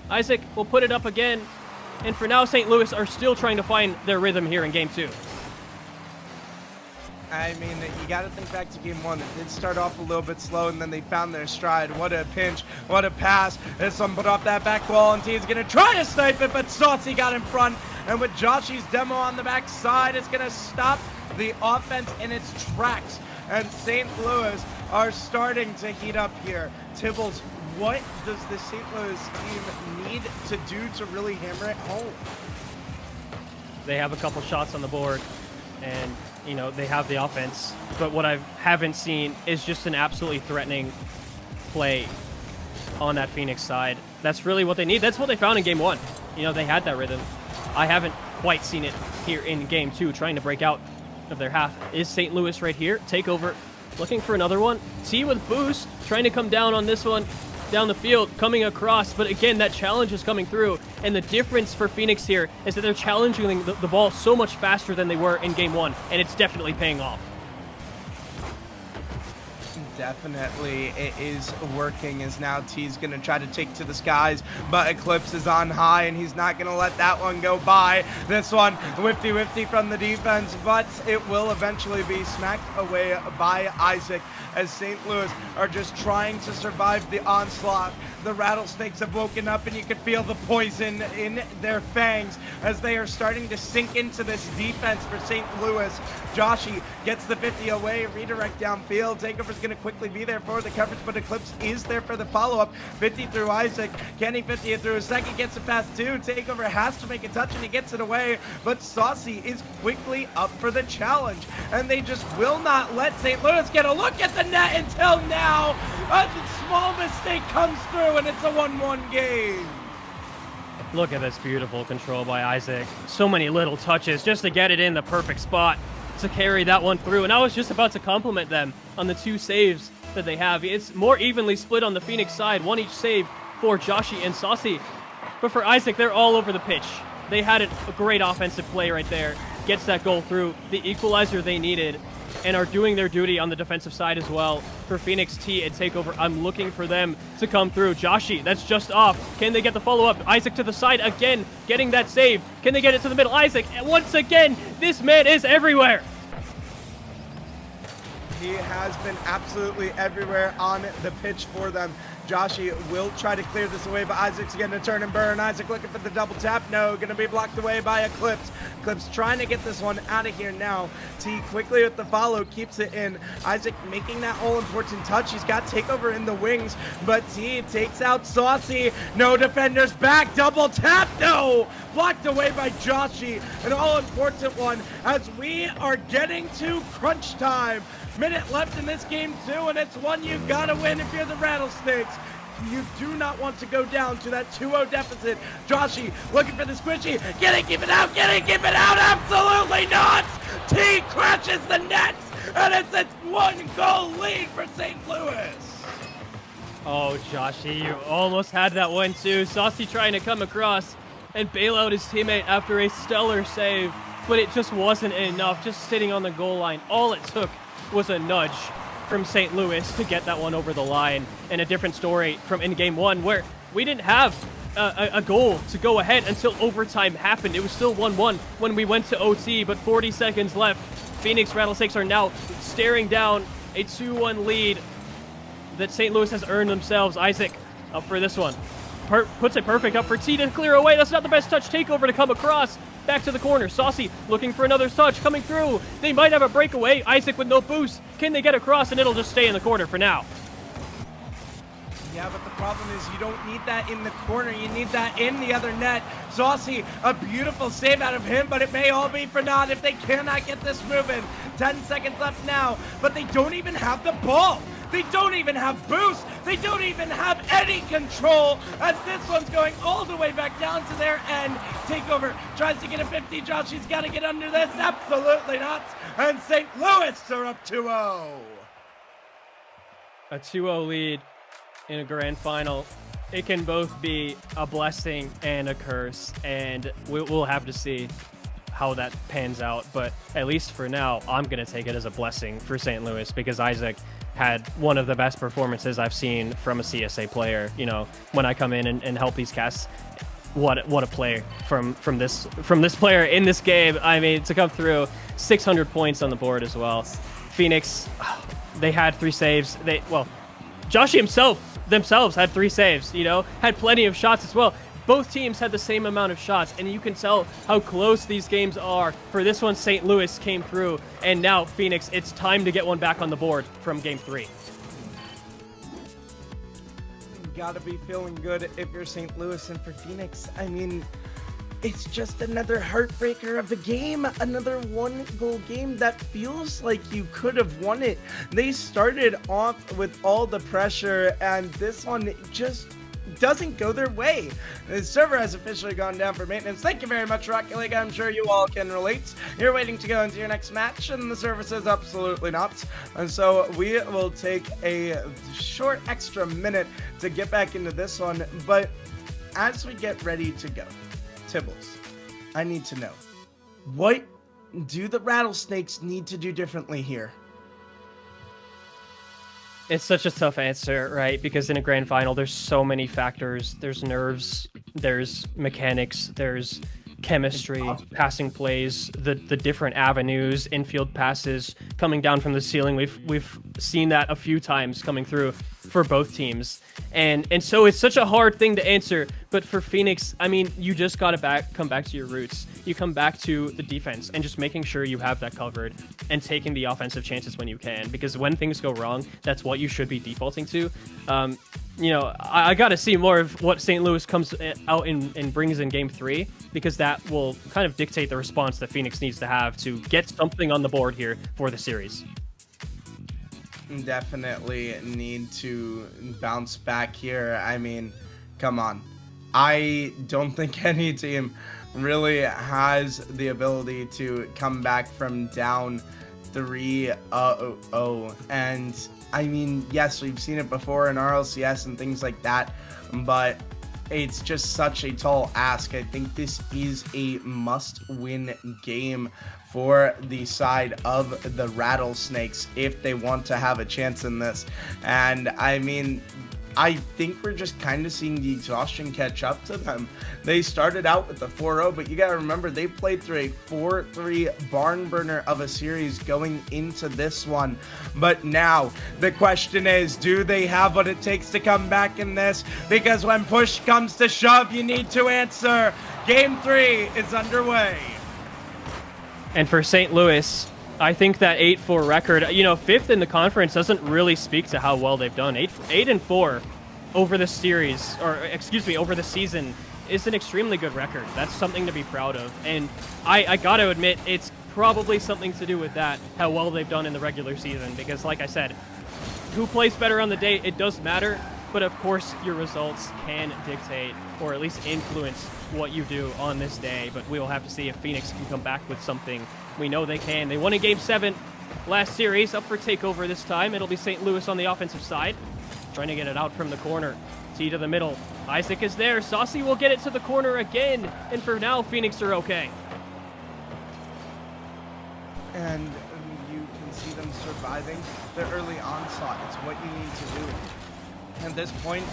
Isaac will put it up again. And for now, St. Louis are still trying to find their rhythm here in game 2. I mean, you got to think back to game one. It did start off a little bit slow, and then they found their stride. What a pinch. What a pass. This one put off that back wall, and T is going to try to snipe it, but Saucy got in front. And with Joshy's demo on the back side, it's going to stop the offense in its tracks. And St. Louis are starting to heat up here. Tibbles, what does the St. Louis team need to do to really hammer it home? They have a couple shots on the board, and they have the offense, but what I haven't seen is just an absolutely threatening play on that Phoenix side. That's really what they need. That's what they found in game one. They had that rhythm. I haven't quite seen it here in game two, trying to break out of their half. Is St. Louis right here? Takeover, looking for another one. T with boost, trying to come down on this one. Down the field, coming across, but again, that challenge is coming through, and the difference for Phoenix here is that they're challenging the ball so much faster than they were in game one, and it's definitely paying off. Definitely, it is working, as now T's going to try to take to the skies, but Eclipse is on high, and he's not going to let that one go by. This one, whifty from the defense, but it will eventually be smacked away by Isaac, as St. Louis are just trying to survive the onslaught. The Rattlesnakes have woken up, and you can feel the poison in their fangs as they are starting to sink into this defense for St. Louis. Joshy gets the 50 away, redirect downfield. Takeover's going to quickly be there for the coverage, but Eclipse is there for the follow-up. 50 through Isaac. Can he 50 it through a second? Gets it past two. Takeover has to make a touch, and he gets it away, but Saucy is quickly up for the challenge, and they just will not let St. Louis get a look at the net until now. A small mistake comes through, and it's a 1-1 game. Look at this beautiful control by Isaac. So many little touches just to get it in the perfect spot to carry that one through. And I was just about to compliment them on the two saves that they have. It's more evenly split on the Phoenix side, one each save for Joshy and Saucy. But for Isaac, they're all over the pitch. They had a great offensive play right there. Gets that goal through, the equalizer they needed, and are doing their duty on the defensive side as well. For Phoenix T and Takeover, I'm looking for them to come through. Joshy, that's just off. Can they get the follow-up? Isaac to the side again, getting that save. Can they get it to the middle? Isaac, and once again, this man is everywhere. He has been absolutely everywhere on the pitch for them. Joshy will try to clear this away, but Isaac's going to turn and burn. Isaac looking for the double tap. No, going to be blocked away by Eclipse. Eclipse trying to get this one out of here now. T quickly with the follow, keeps it in. Isaac making that all-important touch. He's got Takeover in the wings, but T takes out Saucy. No defenders back. Double tap. No! Blocked away by Joshy. An all-important one as we are getting to crunch time. Minute left in this game too, and it's one you gotta win if you're the Rattlesnakes. You do not want to go down to that 2-0 deficit. Joshy looking for the squishy. Can he keep it out? Can he keep it out? Absolutely not! T crashes the net, and it's a 1-goal lead for St. Louis. Oh, Joshy, you almost had that one too. Saucy trying to come across and bail out his teammate after a stellar save, but it just wasn't enough. Just sitting on the goal line. All it took was a nudge from St. Louis to get that one over the line. And a different story from in game one, where we didn't have a goal to go ahead until overtime happened. It was still 1-1 when we went to OT, but 40 seconds left. Phoenix Rattlesnakes are now staring down a 2-1 lead that St. Louis has earned themselves. Isaac up for this one. Puts it perfect up for T to clear away. That's not the best touch. Takeover to come across. Back to the corner. Saucy looking for another touch. Coming through. They might have a breakaway. Isaac with no boost. Can they get across? And it'll just stay in the corner for now. Yeah, but the problem is you don't need that in the corner. You need that in the other net. Saucy, a beautiful save out of him, but it may all be for naught if they cannot get this moving. 10 seconds left now, but they don't even have the ball. They don't even have boost. They don't even have any control as this one's going all the way back down to their end. Takeover tries to get a 50. Joshy's got to get under this. Absolutely not. And St. Louis are up 2-0. A 2-0 lead in a grand final. It can both be a blessing and a curse, and we'll have to see how that pans out. But at least for now, I'm going to take it as a blessing for St. Louis, because Isaac had one of the best performances I've seen from a CSA player. You know, when I come in and help these casts, what a play from this player in this game. I mean, to come through 600 points on the board as well. Phoenix, they had 3 saves. Joshi themselves had 3 saves, had plenty of shots as well. Both teams had the same amount of shots, and you can tell how close these games are. For this one, St. Louis came through, and now Phoenix, it's time to get one back on the board from game 3. Gotta be feeling good if you're St. Louis, and for Phoenix, I mean, it's just another heartbreaker of a game, another 1-goal game that feels like you could have won it. They started off with all the pressure, and this one just doesn't go their way. The server has officially gone down for maintenance. Thank you very much, Rocket League. I'm sure you all can relate. You're waiting to go into your next match, and the server says absolutely not. And so we will take a short extra minute to get back into this one. But as we get ready to go, Tibbles, I need to know, what do the Rattlesnakes need to do differently here? It's such a tough answer, right? Because in a grand final, there's so many factors. There's nerves, there's mechanics, there's chemistry, passing plays, the different avenues, infield passes coming down from the ceiling. We've seen that a few times coming through for both teams. And so it's such a hard thing to answer. But for Phoenix, I mean, you just got to come back to your roots. You come back to the defense and just making sure you have that covered and taking the offensive chances when you can. Because when things go wrong, that's what you should be defaulting to. I got to see more of what St. Louis comes out and brings in game 3, because that will kind of dictate the response that Phoenix needs to have to get something on the board here for the series. Definitely need to bounce back here. I mean, come on. I don't think any team really has the ability to come back from down 3-0. And I mean, yes, we've seen it before in RLCS and things like that, but it's just such a tall ask. I think this is a must-win game for the side of the Rattlesnakes if they want to have a chance in this. And I mean, I think we're just kind of seeing the exhaustion catch up to them. They started out with the 4-0, but you got to remember they played through a 4-3 barn burner of a series going into this one. But now the question is, do they have what it takes to come back in this? Because when push comes to shove, you need to answer. Game 3 is underway. And for St. Louis, I think that 8-4 record, 5th in the conference doesn't really speak to how well they've done. 8-4 over the series, over the season is an extremely good record. That's something to be proud of. And I got to admit, it's probably something to do with that, how well they've done in the regular season. Because like I said, who plays better on the day, it does matter. But of course, your results can dictate or at least influence what you do on this day. But we will have to see if Phoenix can come back with something. We know they can. They won in Game 7 last series, up for takeover this time. It'll be St. Louis on the offensive side, trying to get it out from the corner. T to the middle. Isaac is there. Saucy will get it to the corner again. And for now, Phoenix are okay. And you can see them surviving the early onslaught. It's what you need to do. At this point,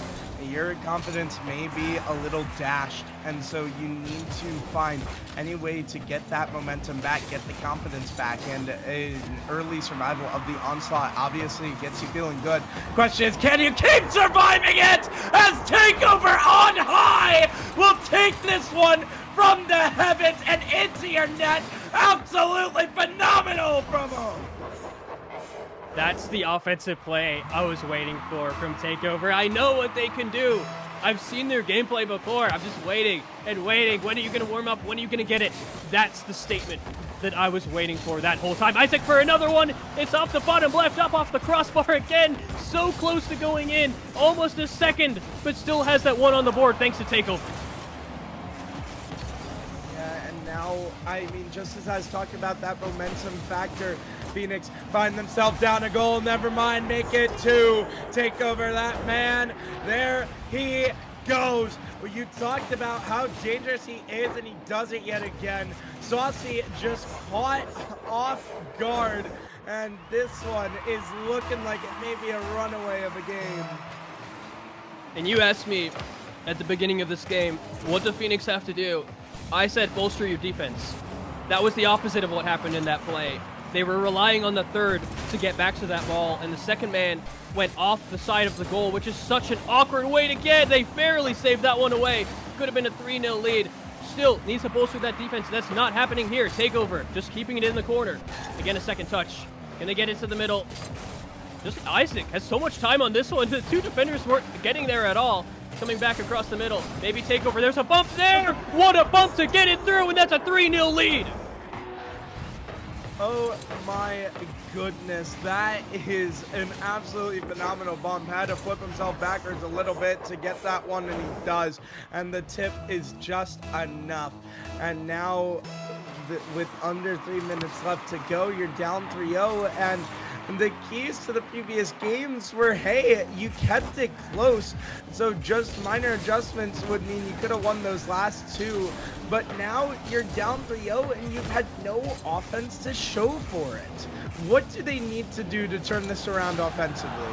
your confidence may be a little dashed, and so you need to find any way to get that momentum back, get the confidence back, and an early survival of the onslaught obviously gets you feeling good. Question is, can you keep surviving it as Takeover on high will take this one from the heavens and into your net? Absolutely phenomenal from him. That's the offensive play I was waiting for from Takeover. I know what they can do. I've seen their gameplay before. I'm just waiting and waiting. When are you going to warm up? When are you going to get it? That's the statement that I was waiting for that whole time. Isaac for another one. It's off the bottom left, up off the crossbar again. So close to going in. Almost a second, but still has that one on the board thanks to Takeover. Yeah, and now, I mean, just as I was talking about that momentum factor, Phoenix find themselves down a goal. Never mind, make it 2. Take over that man. There he goes. Well, you talked about how dangerous he is, and he does it yet again. Saucy just caught off guard, and this one is looking like it may be a runaway of a game. And you asked me at the beginning of this game, what do Phoenix have to do? I said bolster your defense. That was the opposite of what happened in that play. They were relying on the third to get back to that ball, and the second man went off the side of the goal, which is such an awkward way to get. They barely saved that one away. Could have been a 3-0 lead. Still needs to bolster that defense. That's not happening here. Takeover, just keeping it in the corner. Again, a second touch. Gonna get into the middle. Just Isaac has so much time on this one. The two defenders weren't getting there at all. Coming back across the middle. Maybe Takeover. There's a bump there. What a bump to get it through, and that's a 3-0 lead. Oh my goodness, that is an absolutely phenomenal bump. Had to flip himself backwards a little bit to get that one, and he does. And the tip is just enough. And now, with under 3 minutes left to go, you're down 3-0, and the keys to the previous games were, hey, you kept it close, so just minor adjustments would mean you could have won those last two, but now you're down 3-0 and you've had no offense to show for it. What do they need to do to turn this around offensively?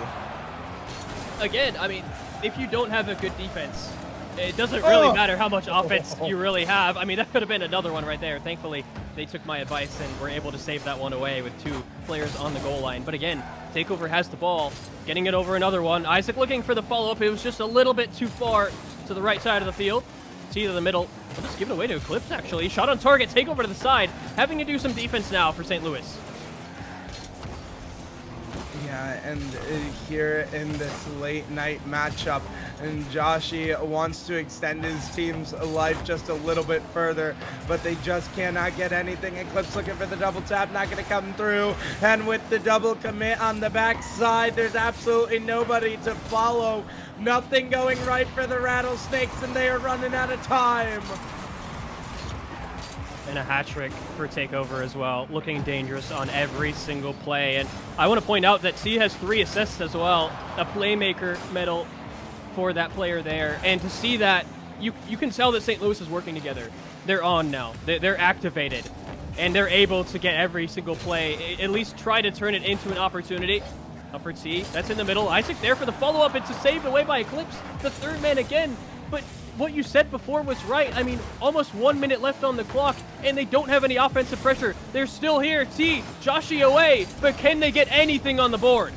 Again, I mean, if you don't have a good defense, it doesn't really matter how much offense you really have. I mean, that could have been another one right there. Thankfully, they took my advice and were able to save that one away with two players on the goal line. But again, Takeover has the ball, getting it over another one. Isaac looking for the follow-up. It was just a little bit too far to the right side of the field. T to the middle. I'll just give it away to Eclipse, actually. Shot on target, Takeover to the side. Having to do some defense now for St. Louis. Yeah, and here in this late night matchup, and Joshi wants to extend his team's life just a little bit further, but they just cannot get anything. Eclipse looking for the double tap, not going to come through, and with the double commit on the backside, there's absolutely nobody to follow. Nothing going right for the Rattlesnakes, and they are running out of time. And a hat trick for Takeover as well, looking dangerous on every single play. And I want to point out that T has 3 assists as well, a playmaker medal for that player there. And to see that, you can tell that St. Louis is working together. They're on now. They're activated, and they're able to get every single play, at least try to turn it into an opportunity. Up for T, that's in the middle. Isaac there for the follow-up. It's saved away by Eclipse, the third man again. But what you said before was right. I mean, almost 1 minute left on the clock, and they don't have any offensive pressure. They're still here. T, Joshi away, but can they get anything on the board?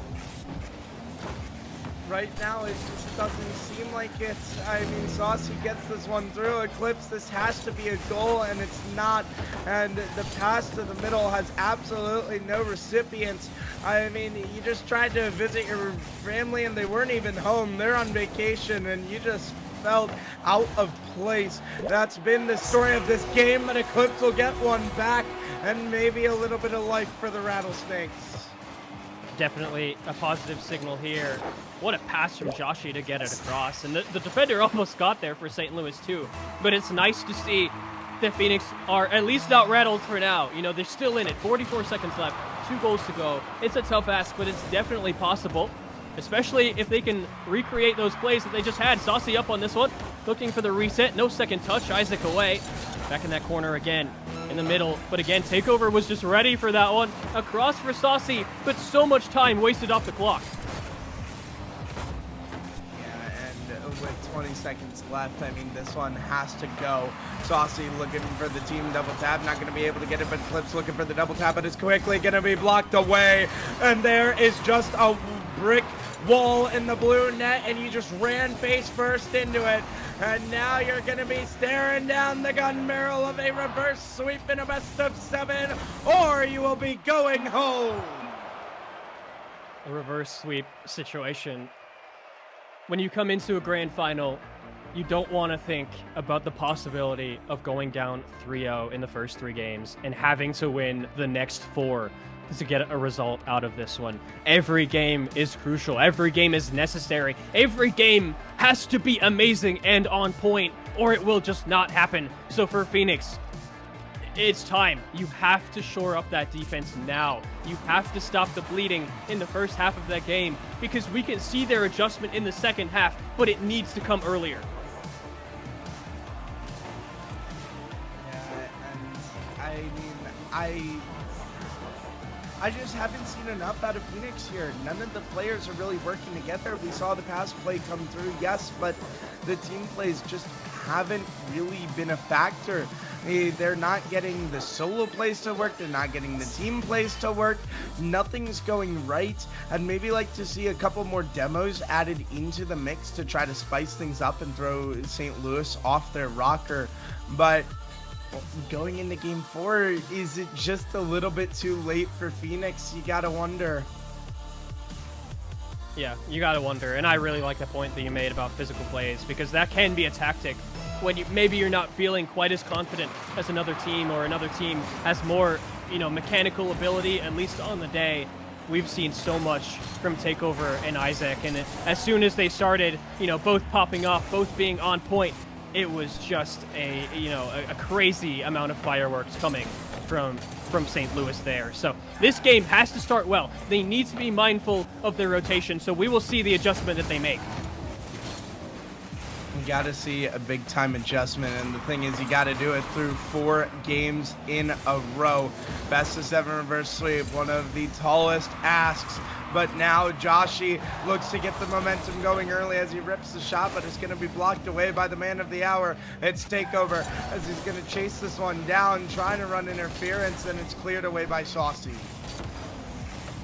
Right now, it just doesn't seem like it. I mean, Saucy gets this one through. Eclipse, this has to be a goal, and it's not. And the pass to the middle has absolutely no recipients. I mean, you just tried to visit your family, and they weren't even home. They're on vacation, and you just felt out of place. That's been the story of this game, but Eclipse will get one back, and maybe a little bit of life for the Rattlesnakes. Definitely a positive signal here. What a pass from Joshi to get it across. And the defender almost got there for St. Louis too. But it's nice to see that Phoenix are at least not rattled for now. You know, they're still in it. 44 seconds left. 2 goals to go. It's a tough ask, but it's definitely possible. Especially if they can recreate those plays that they just had. Saucy up on this one. Looking for the reset. No second touch. Isaac away. Back in that corner again. In the middle. But again, Takeover was just ready for that one. Across for Saucy. But so much time wasted off the clock. Yeah, and with 20 seconds left, I mean, this one has to go. Saucy looking for the team double tap. Not going to be able to get it, but Eclipse looking for the double tap. But it's quickly going to be blocked away. And there is just a brick wall in the blue net, and you just ran face first into it. And now you're going to be staring down the gun barrel of a reverse sweep in a best of 7, or you will be going home. A reverse sweep situation. When you come into a grand final, you don't want to think about the possibility of going down 3-0 in the first 3 games and having to win the next 4 to get a result out of this one. Every game is crucial. Every game is necessary. Every game has to be amazing and on point, or it will just not happen. So for Phoenix, it's time. You have to shore up that defense now. You have to stop the bleeding in the first half of that game, because we can see their adjustment in the second half, but it needs to come earlier. Yeah, and I mean, I just haven't seen enough out of Phoenix here. None of the players are really working together. We saw the pass play come through, yes, but the team plays just haven't really been a factor. They're not getting the solo plays to work. They're not getting the team plays to work. Nothing's going right. I'd maybe like to see a couple more demos added into the mix to try to spice things up and throw St. Louis off their rocker. But going into game 4, is it just a little bit too late for Phoenix? You gotta wonder. Yeah, you gotta wonder, and I really like the point that you made about physical plays, because that can be a tactic when maybe you're not feeling quite as confident as another team, or another team has more, mechanical ability, at least on the day. We've seen so much from Takeover and Isaac, and as soon as they started, both popping off, both being on point, it was just a crazy amount of fireworks coming from St. Louis there. So this game has to start well. They need to be mindful of their rotation, so we will see the adjustment that they make. You got to see a big time adjustment, and the thing is, you got to do it through 4 games in a row. Best of 7 reverse sweep, one of the tallest asks. But now Joshi looks to get the momentum going early as he rips the shot, but it's going to be blocked away by the man of the hour. It's Takeover as he's going to chase this one down, trying to run interference, and it's cleared away by Saucy.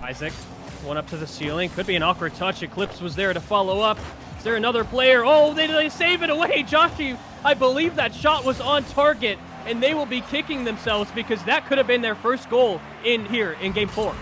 Isaac, one up to the ceiling. Could be an awkward touch. Eclipse was there to follow up. Is there another player? Oh, they save it away. Joshi, I believe that shot was on target, and they will be kicking themselves because that could have been their first goal in game 4.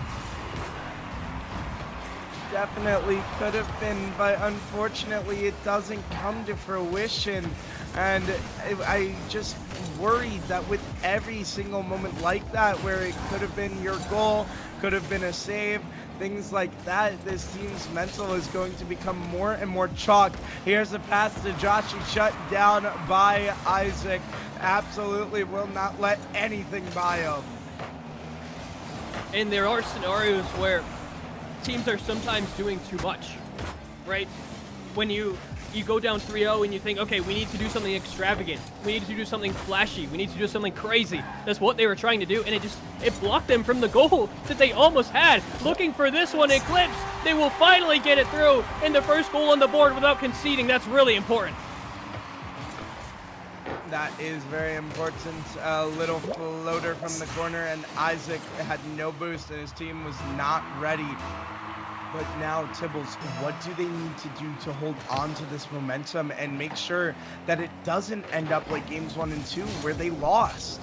Definitely could have been, but unfortunately it doesn't come to fruition. And I just worried that with every single moment like that, where it could have been your goal, could have been a save, things like that, this team's mental is going to become more and more chalked. Here's a pass to Joshi, shut down by Isaac. Absolutely will not let anything by him. And there are scenarios where teams are sometimes doing too much, right? When you go down 3-0 and you think, okay, we need to do something extravagant, we need to do something flashy, we need to do something crazy. That's what they were trying to do, and it blocked them from the goal that they almost had. Looking for this one, Eclipse. They will finally get it through, and the first goal on the board without conceding. That's really important. That is very important. A little floater from the corner, and Isaac had no boost, and his team was not ready. But now, Tibbles, what do they need to do to hold on to this momentum and make sure that it doesn't end up like games 1 and 2 where they lost?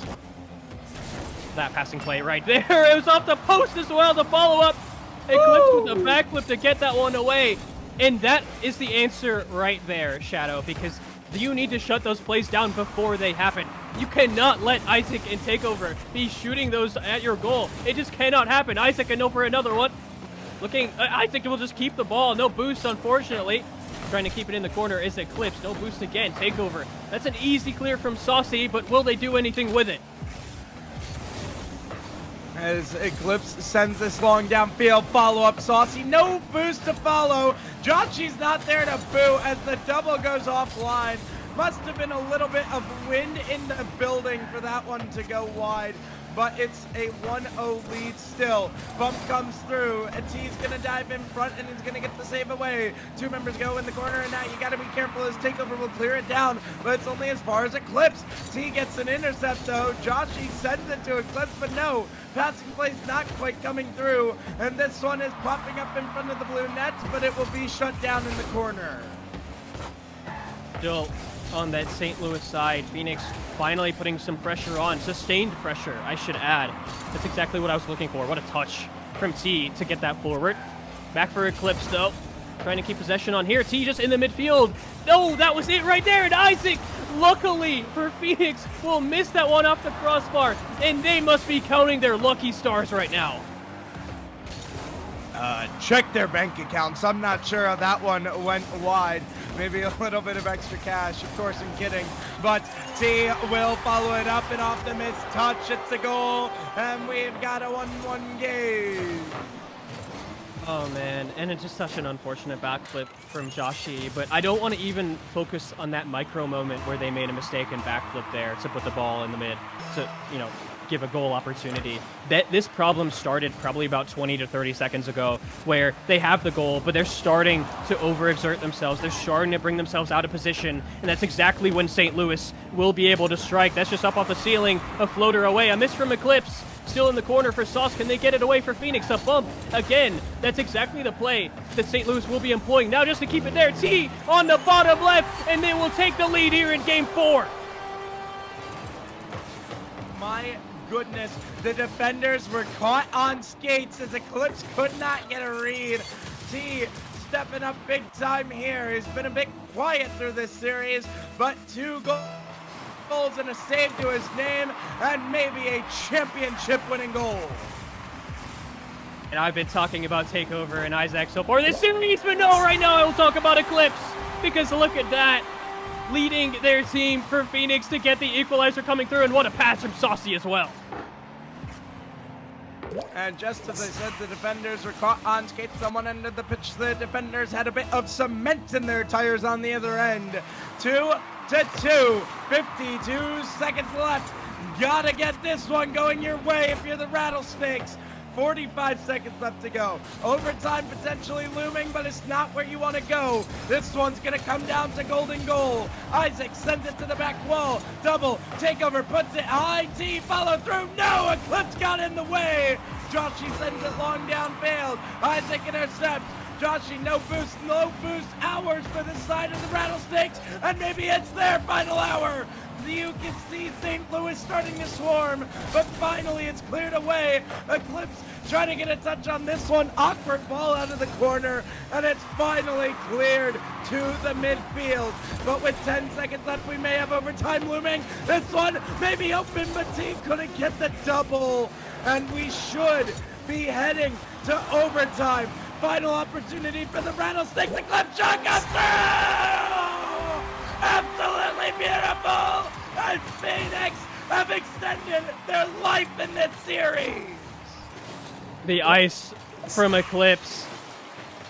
That passing play right there. It was off the post as well. The follow-up. Eclipse with the backflip to get that one away. And that is the answer right there, Shadow, because you need to shut those plays down before they happen. You cannot let Isaac and Takeover be shooting those at your goal. It just cannot happen. Isaac can go for another one. Isaac will just keep the ball. No boost, unfortunately. Trying to keep it in the corner is Eclipse. No boost again. Takeover. That's an easy clear from Saucy, but will they do anything with it? As Eclipse sends this long downfield, follow-up Saucy. No boost to follow. Joshi's not there to boo as the double goes offline. Must have been a little bit of wind in the building for that one to go wide. But it's a 1-0 lead still. Bump comes through. T's gonna dive in front and he's gonna get the save away. 2 members go in the corner, and now you gotta be careful as Takeover will clear it down, but it's only as far as Eclipse. T gets an intercept though. Joshi sends it to Eclipse, but no. Passing play's not quite coming through, and this one is popping up in front of the blue nets, but it will be shut down in the corner. Still on that St. Louis side, Phoenix finally putting some pressure on. Sustained pressure, I should add. That's exactly what I was looking for. What a touch from T to get that forward. Back for Eclipse, though. Trying to keep possession on here. T just in the midfield. No, that was it right there. And Isaac, luckily for Phoenix, will miss that one off the crossbar. And they must be counting their lucky stars right now. Check their bank accounts. I'm not sure how that one went wide. Maybe a little bit of extra cash. Of course, I'm kidding. But T will follow it up and off the missed touch. It's a goal, and we've got a 1-1 game. Oh, man. And it's just such an unfortunate backflip from Joshi. But I don't want to even focus on that micro moment where they made a mistake and backflip there to put the ball in the mid to, give a goal opportunity. That this problem started probably about 20 to 30 seconds ago, where they have the goal, but they're starting to overexert themselves. They're starting to bring themselves out of position, and that's exactly when St. Louis will be able to strike. That's just up off the ceiling, a floater away, a miss from Eclipse. Still in the corner for Sauce. Can they get it away for Phoenix? A bump again. That's exactly the play that St. Louis will be employing now just to keep it there. T on the bottom left, and they will take the lead here in Game 4. My goodness, the defenders were caught on skates as Eclipse could not get a read. T stepping up big time here. He's been a bit quiet through this series, but 2 goals and a save to his name, and maybe a championship-winning goal. And I've been talking about Takeover and Isaac so far this series, but no, right now I will talk about Eclipse, because look at that. Leading their team for Phoenix to get the equalizer coming through, and what a pass from Saucy as well. And just as I said, the defenders were caught on skates. Someone ended the pitch. The defenders had a bit of cement in their tires on the other end. 2-2, 52 seconds left. Gotta get this one going your way if you're the Rattlesnakes. 45 seconds left to go. Overtime potentially looming, but it's not where you want to go. This one's going to come down to golden goal. Isaac sends it to the back wall. Double takeover, puts it high. T follow through. No, Eclipse got in the way. Joshy sends it long down, failed. Isaac intercepts. Joshy, no boost hours for the side of the Rattlesnakes, and maybe it's their final hour. You can see St. Louis starting to swarm, but finally it's cleared away. Eclipse trying to get a touch on this one. Awkward ball out of the corner, and it's finally cleared to the midfield. But with 10 seconds left, we may have overtime looming. This one may be open, but team couldn't get the double, and we should be heading to overtime. Final opportunity for the Rattlesnakes. Eclipse shot goes through! Absolutely beautiful! And Phoenix have extended their life in this series! The ice from Eclipse,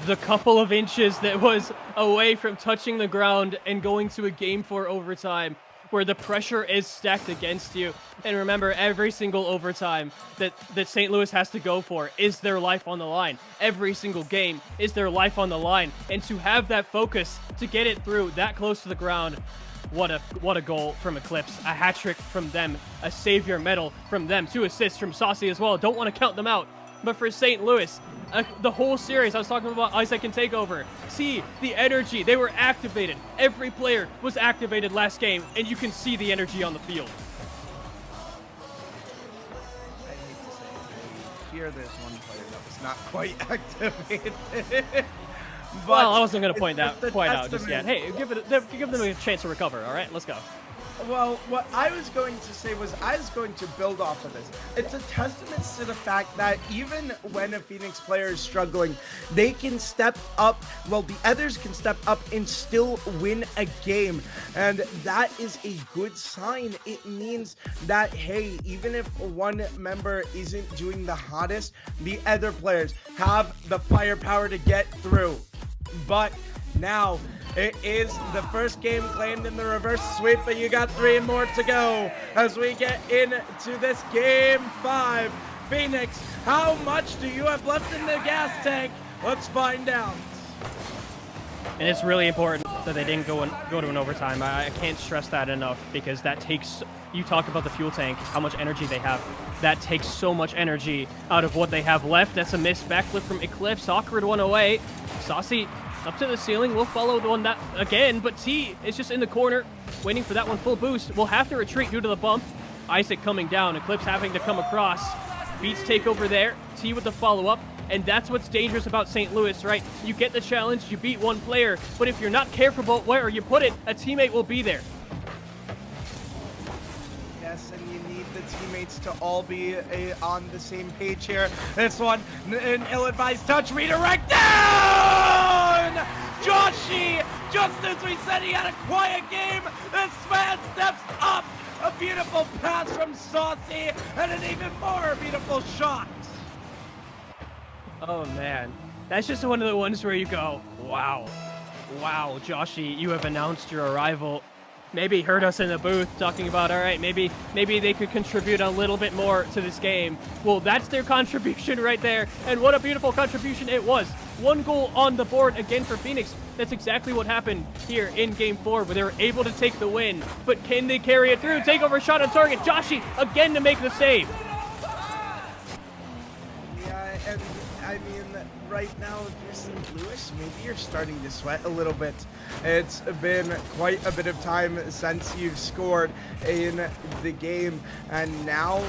the couple of inches that was away from touching the ground and going to a Game 4 overtime where the pressure is stacked against you. And remember, every single overtime that St. Louis has to go for is their life on the line. Every single game is their life on the line. And to have that focus, to get it through that close to the ground, what a goal from Eclipse. A hat trick from them, a savior medal from them, 2 assists from Saucy as well. Don't want to count them out. But for St. Louis, the whole series, I was talking about Isaac and Takeover. See, the energy, they were activated. Every player was activated last game, and you can see the energy on the field. I hate to say it, here there's one player that was not quite activated. But well, I wasn't going to point out testament. just yet. Hey, give them a chance to recover, all right? Let's go. Well, what I was going to say was I was going to build off of this. It's a testament to the fact that even when a Phoenix player is struggling, they can step up. Well, the others can step up and still win a game. And that is a good sign. It means that, hey, even if one member isn't doing the hottest, the other players have the firepower to get through. But now it is the first game claimed in the reverse sweep, but you got 3 more to go as we get into this Game 5. Phoenix, how much do you have left in the gas tank? Let's find out. And it's really important that they didn't go to an overtime. I can't stress that enough, because that takes, you talk about the fuel tank, how much energy they have. That takes so much energy out of what they have left. That's a missed backflip from Eclipse. Awkward one away. Saucy up to the ceiling. We'll follow the one that again, but T is just in the corner waiting for that one full boost. We'll have to retreat due to the bump. Isaac coming down. Eclipse having to come across. Beats Takeover there. T with the follow-up. And that's what's dangerous about St. Louis, right? You get the challenge, you beat one player, but if you're not careful about where you put it, a teammate will be there. Yes, and you need the teammates to all be on the same page here. This one, an ill-advised touch, redirect down! Joshy, just as we said he had a quiet game, this man steps up. A beautiful pass from Saucy, and an even more beautiful shot. Oh man, that's just one of the ones where you go, wow, Joshy, you have announced your arrival. maybe heard us in the booth talking about, all right, maybe they could contribute a little bit more to this game. Well, that's their contribution right there, and what a beautiful contribution it was. 1 goal on the board again for Phoenix. That's exactly what happened here in Game 4, where they were able to take the win. But can they carry it through? Takeover shot on target. Joshi again to make the save. Yeah, and I mean, right now, if you're St. Louis, maybe you're starting to sweat a little bit. It's been quite a bit of time since you've scored in the game, and now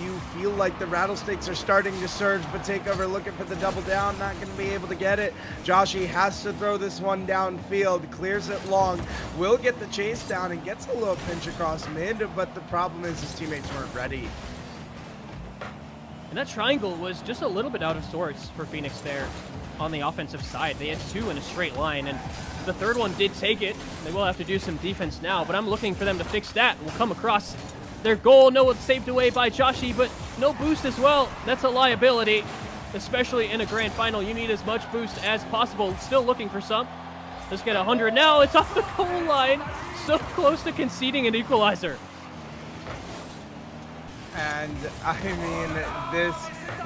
you feel like the Rattlesnakes are starting to surge, but Takeover looking for the double down, not going to be able to get it. Joshi has to throw this one downfield, clears it long, will get the chase down, and gets a little pinch across mid, but the problem is his teammates weren't ready. And that triangle was just a little bit out of sorts for Phoenix there on the offensive side. They had 2 in a straight line, and the third one did take it. They will have to do some defense now, but I'm looking for them to fix that. We'll come across their goal. No, it's saved away by Joshi, but no boost as well. That's a liability, especially in a grand final. You need as much boost as possible. Still looking for some. Let's get 100 now. It's off the goal line. So close to conceding an equalizer. And I mean, this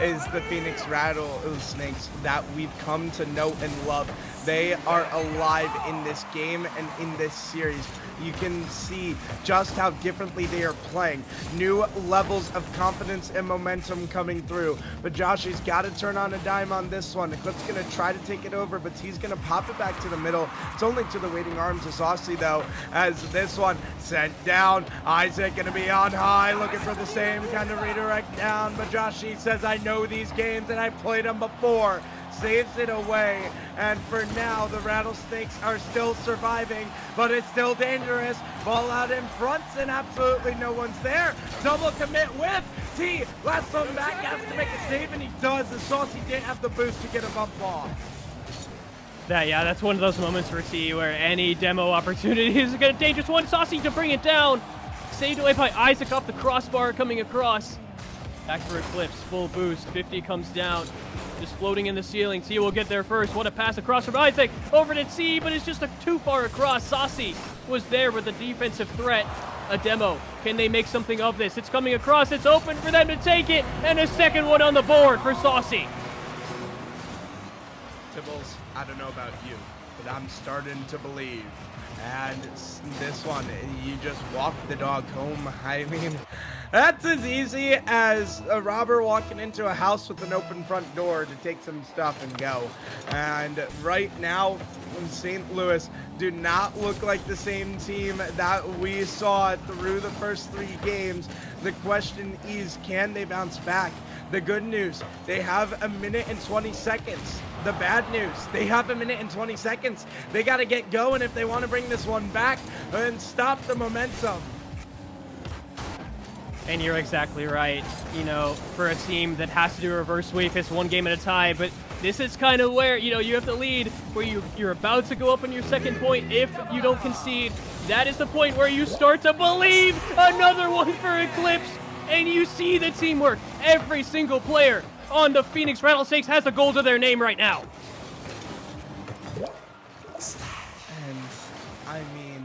is the Phoenix Rattlesnakes that we've come to know and love. They are alive in this game and in this series. You can see just how differently they are playing. New levels of confidence and momentum coming through. But Joshi's got to turn on a dime on this one. Eclipse going to try to take it over, but he's going to pop it back to the middle. It's only to the waiting arms of Saucy, though, as this one sent down. Isaac going to be on high, looking for the same kind of redirect down. But Joshi says, I know these games and I've played them before. Saves it away, and for now the Rattlesnakes are still surviving, but it's still dangerous. Ball out in front and absolutely no one's there. Double commit with T. Last one back, has to make a save, and he does, and Saucy didn't have the boost to get him up off. That's one of those moments for T where any demo opportunity is a good dangerous one. Saucy to bring it down. Saved away by Isaac off the crossbar coming across. Back for Eclipse, full boost. 50 comes down. Just floating in the ceiling. T will get there first. What a pass across from Isaac. Over to T, but it's just too far across. Saucy was there with a defensive threat. A demo. Can they make something of this? It's coming across. It's open for them to take it. And a second one on the board for Saucy. Tibbles, I don't know about you, but I'm starting to believe. And this one, you just walk the dog home. I mean, that's as easy as a robber walking into a house with an open front door to take some stuff and go. And right now, St. Louis do not look like the same team that we saw through the first 3 games. The question is, can they bounce back? The good news, they have 1 minute and 20 seconds. The bad news, they have 1 minute and 20 seconds. They got to get going if they want to bring this one back and stop the momentum. And you're exactly right. You know, for a team that has to do a reverse sweep, it's 1 game at a time. But this is kind of where, you know, you have to lead, where you're about to go up on your second point. If you don't concede, that is the point where you start to believe. Another one for Eclipse. And you see the teamwork. Every single player on the Phoenix Rattlesnakes has a goal to their name right now. And I mean,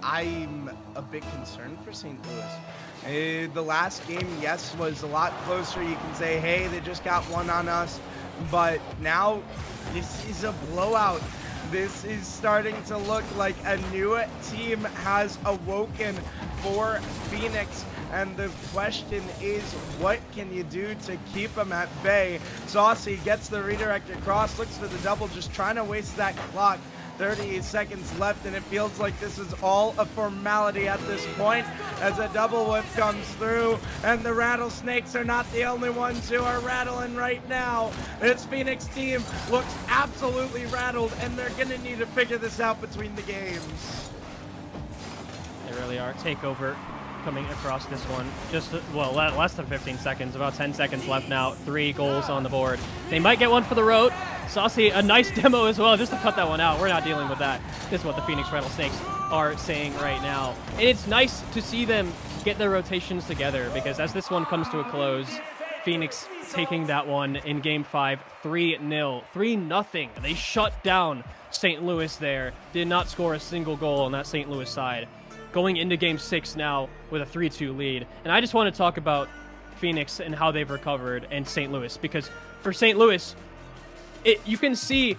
I'm a bit concerned for St. Louis. The last game, yes, was a lot closer. You can say, hey, they just got one on us. But now, this is a blowout. This is starting to look like a new team has awoken for Phoenix. And the question is, what can you do to keep them at bay? Saucy gets the redirect across, looks for the double, just trying to waste that clock. 38 seconds left, and it feels like this is all a formality at this point as a double whip comes through, and the Rattlesnakes are not the only ones who are rattling right now. This Phoenix team looks absolutely rattled, and they're going to need to figure this out between the games. They really are. Takeover coming across this one. Just, well, less than 15 seconds. About 10 seconds left now. 3 goals on the board. They might get one for the road. Saucy, a nice demo as well, just to cut that one out. We're not dealing with that. This is what the Phoenix Rattlesnakes are saying right now. And it's nice to see them get their rotations together, because as this one comes to a close, Phoenix taking that one in Game 5, 3-0, 3-0. They shut down St. Louis there. Did not score a single goal on that St. Louis side. Going into Game 6 now with a 3-2 lead. And I just want to talk about Phoenix and how they've recovered and St. Louis, because for St. Louis, you can see,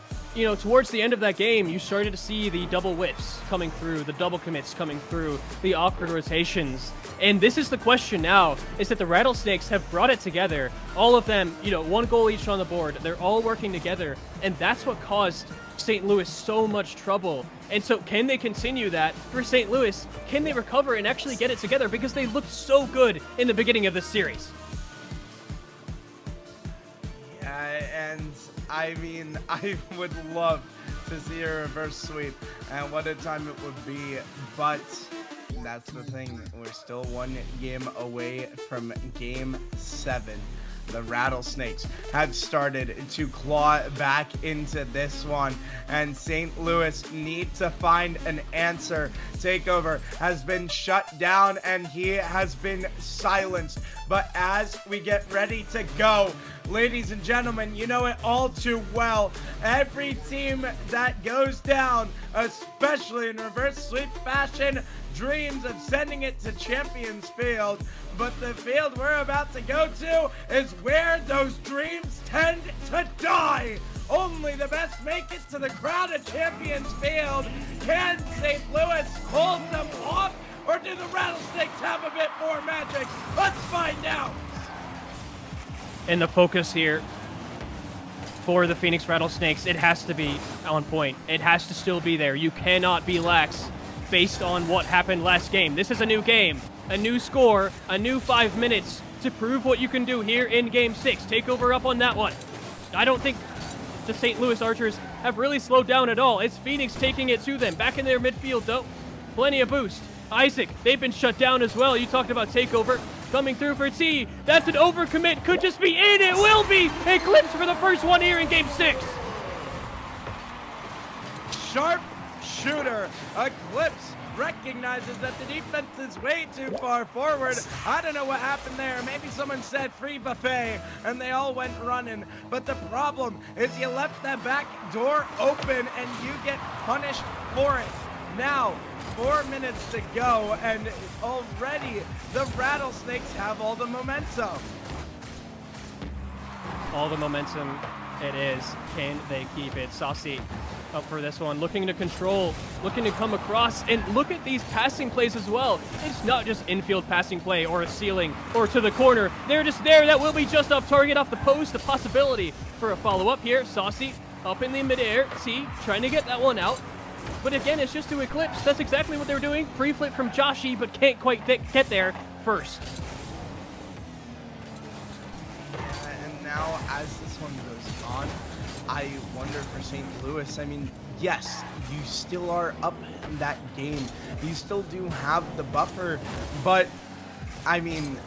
towards the end of that game, you started to see the double whiffs coming through, the double commits coming through, the awkward rotations. And this is the question now, is that the Rattlesnakes have brought it together. All of them, one goal each on the board. They're all working together. And that's what caused St. Louis so much trouble. And so can they continue that for St. Louis? Can they recover and actually get it together? Because they looked so good in the beginning of the series. And I mean, I would love to see a reverse sweep, and what a time it would be, but that's the thing. We're still one game away from Game 7. The Rattlesnakes have started to claw back into this one, and St. Louis need to find an answer. Takeover has been shut down, and he has been silenced. But as we get ready to go, ladies and gentlemen, you know it all too well. Every team that goes down, especially in reverse sweep fashion, dreams of sending it to Champions Field. But the field we're about to go to is where those dreams tend to die. Only the best make it to the crowded Champions Field. Can St. Louis hold them off, or do the Rattlesnakes have a bit more magic? Let's find out. And the focus here for the Phoenix Rattlesnakes, it has to be on point. It has to still be there. You cannot be lax based on what happened last game. This is a new game, a new score, a new 5 minutes to prove what you can do here in Game 6. Takeover up on that one. I don't think the St. Louis Archers have really slowed down at all. It's Phoenix taking it to them. Back in their midfield, though. Plenty of boost. Isaac, they've been shut down as well. You talked about Takeover coming through for T. That's an overcommit. Could just be in. It will be. Eclipse for the first one here in Game 6. Sharp shooter. Eclipse recognizes that the defense is way too far forward. I don't know what happened there. Maybe someone said free buffet and they all went running. But the problem is you left that back door open and you get punished for it. Now, 4 minutes to go, and already the Rattlesnakes have all the momentum. All the momentum it is. Can they keep it? Saucy up for this one, looking to control, looking to come across, and look at these passing plays as well. It's not just infield passing play or a ceiling or to the corner. They're just there. That will be just off target, off the post. The possibility for a follow-up here. Saucy up in the midair. T trying to get that one out. But again, it's just to Eclipse. That's exactly what they were doing. Pre-flip from Joshy, but can't quite get there first. Yeah, and now as this one goes on, I wonder for St. Louis. I mean, yes, you still are up in that game. You still do have the buffer, but I mean,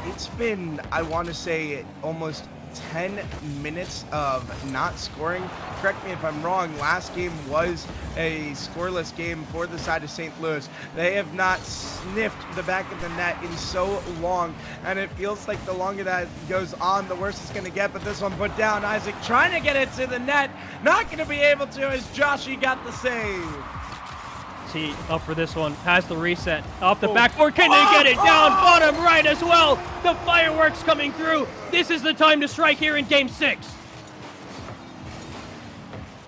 it's been, I want to say, almost 10 minutes of not scoring. Correct me if I'm wrong, last game was a scoreless game for the side of St. Louis. They have not sniffed the back of the net in so long, and it feels like the longer that goes on, the worse it's going to get. But this one put down. Isaac trying to get it to the net. Not going to be able to as Joshy got the save. T up for this one, has the reset off the backboard. Can they get it down bottom right as well? The fireworks coming through. This is the time to strike here in Game 6.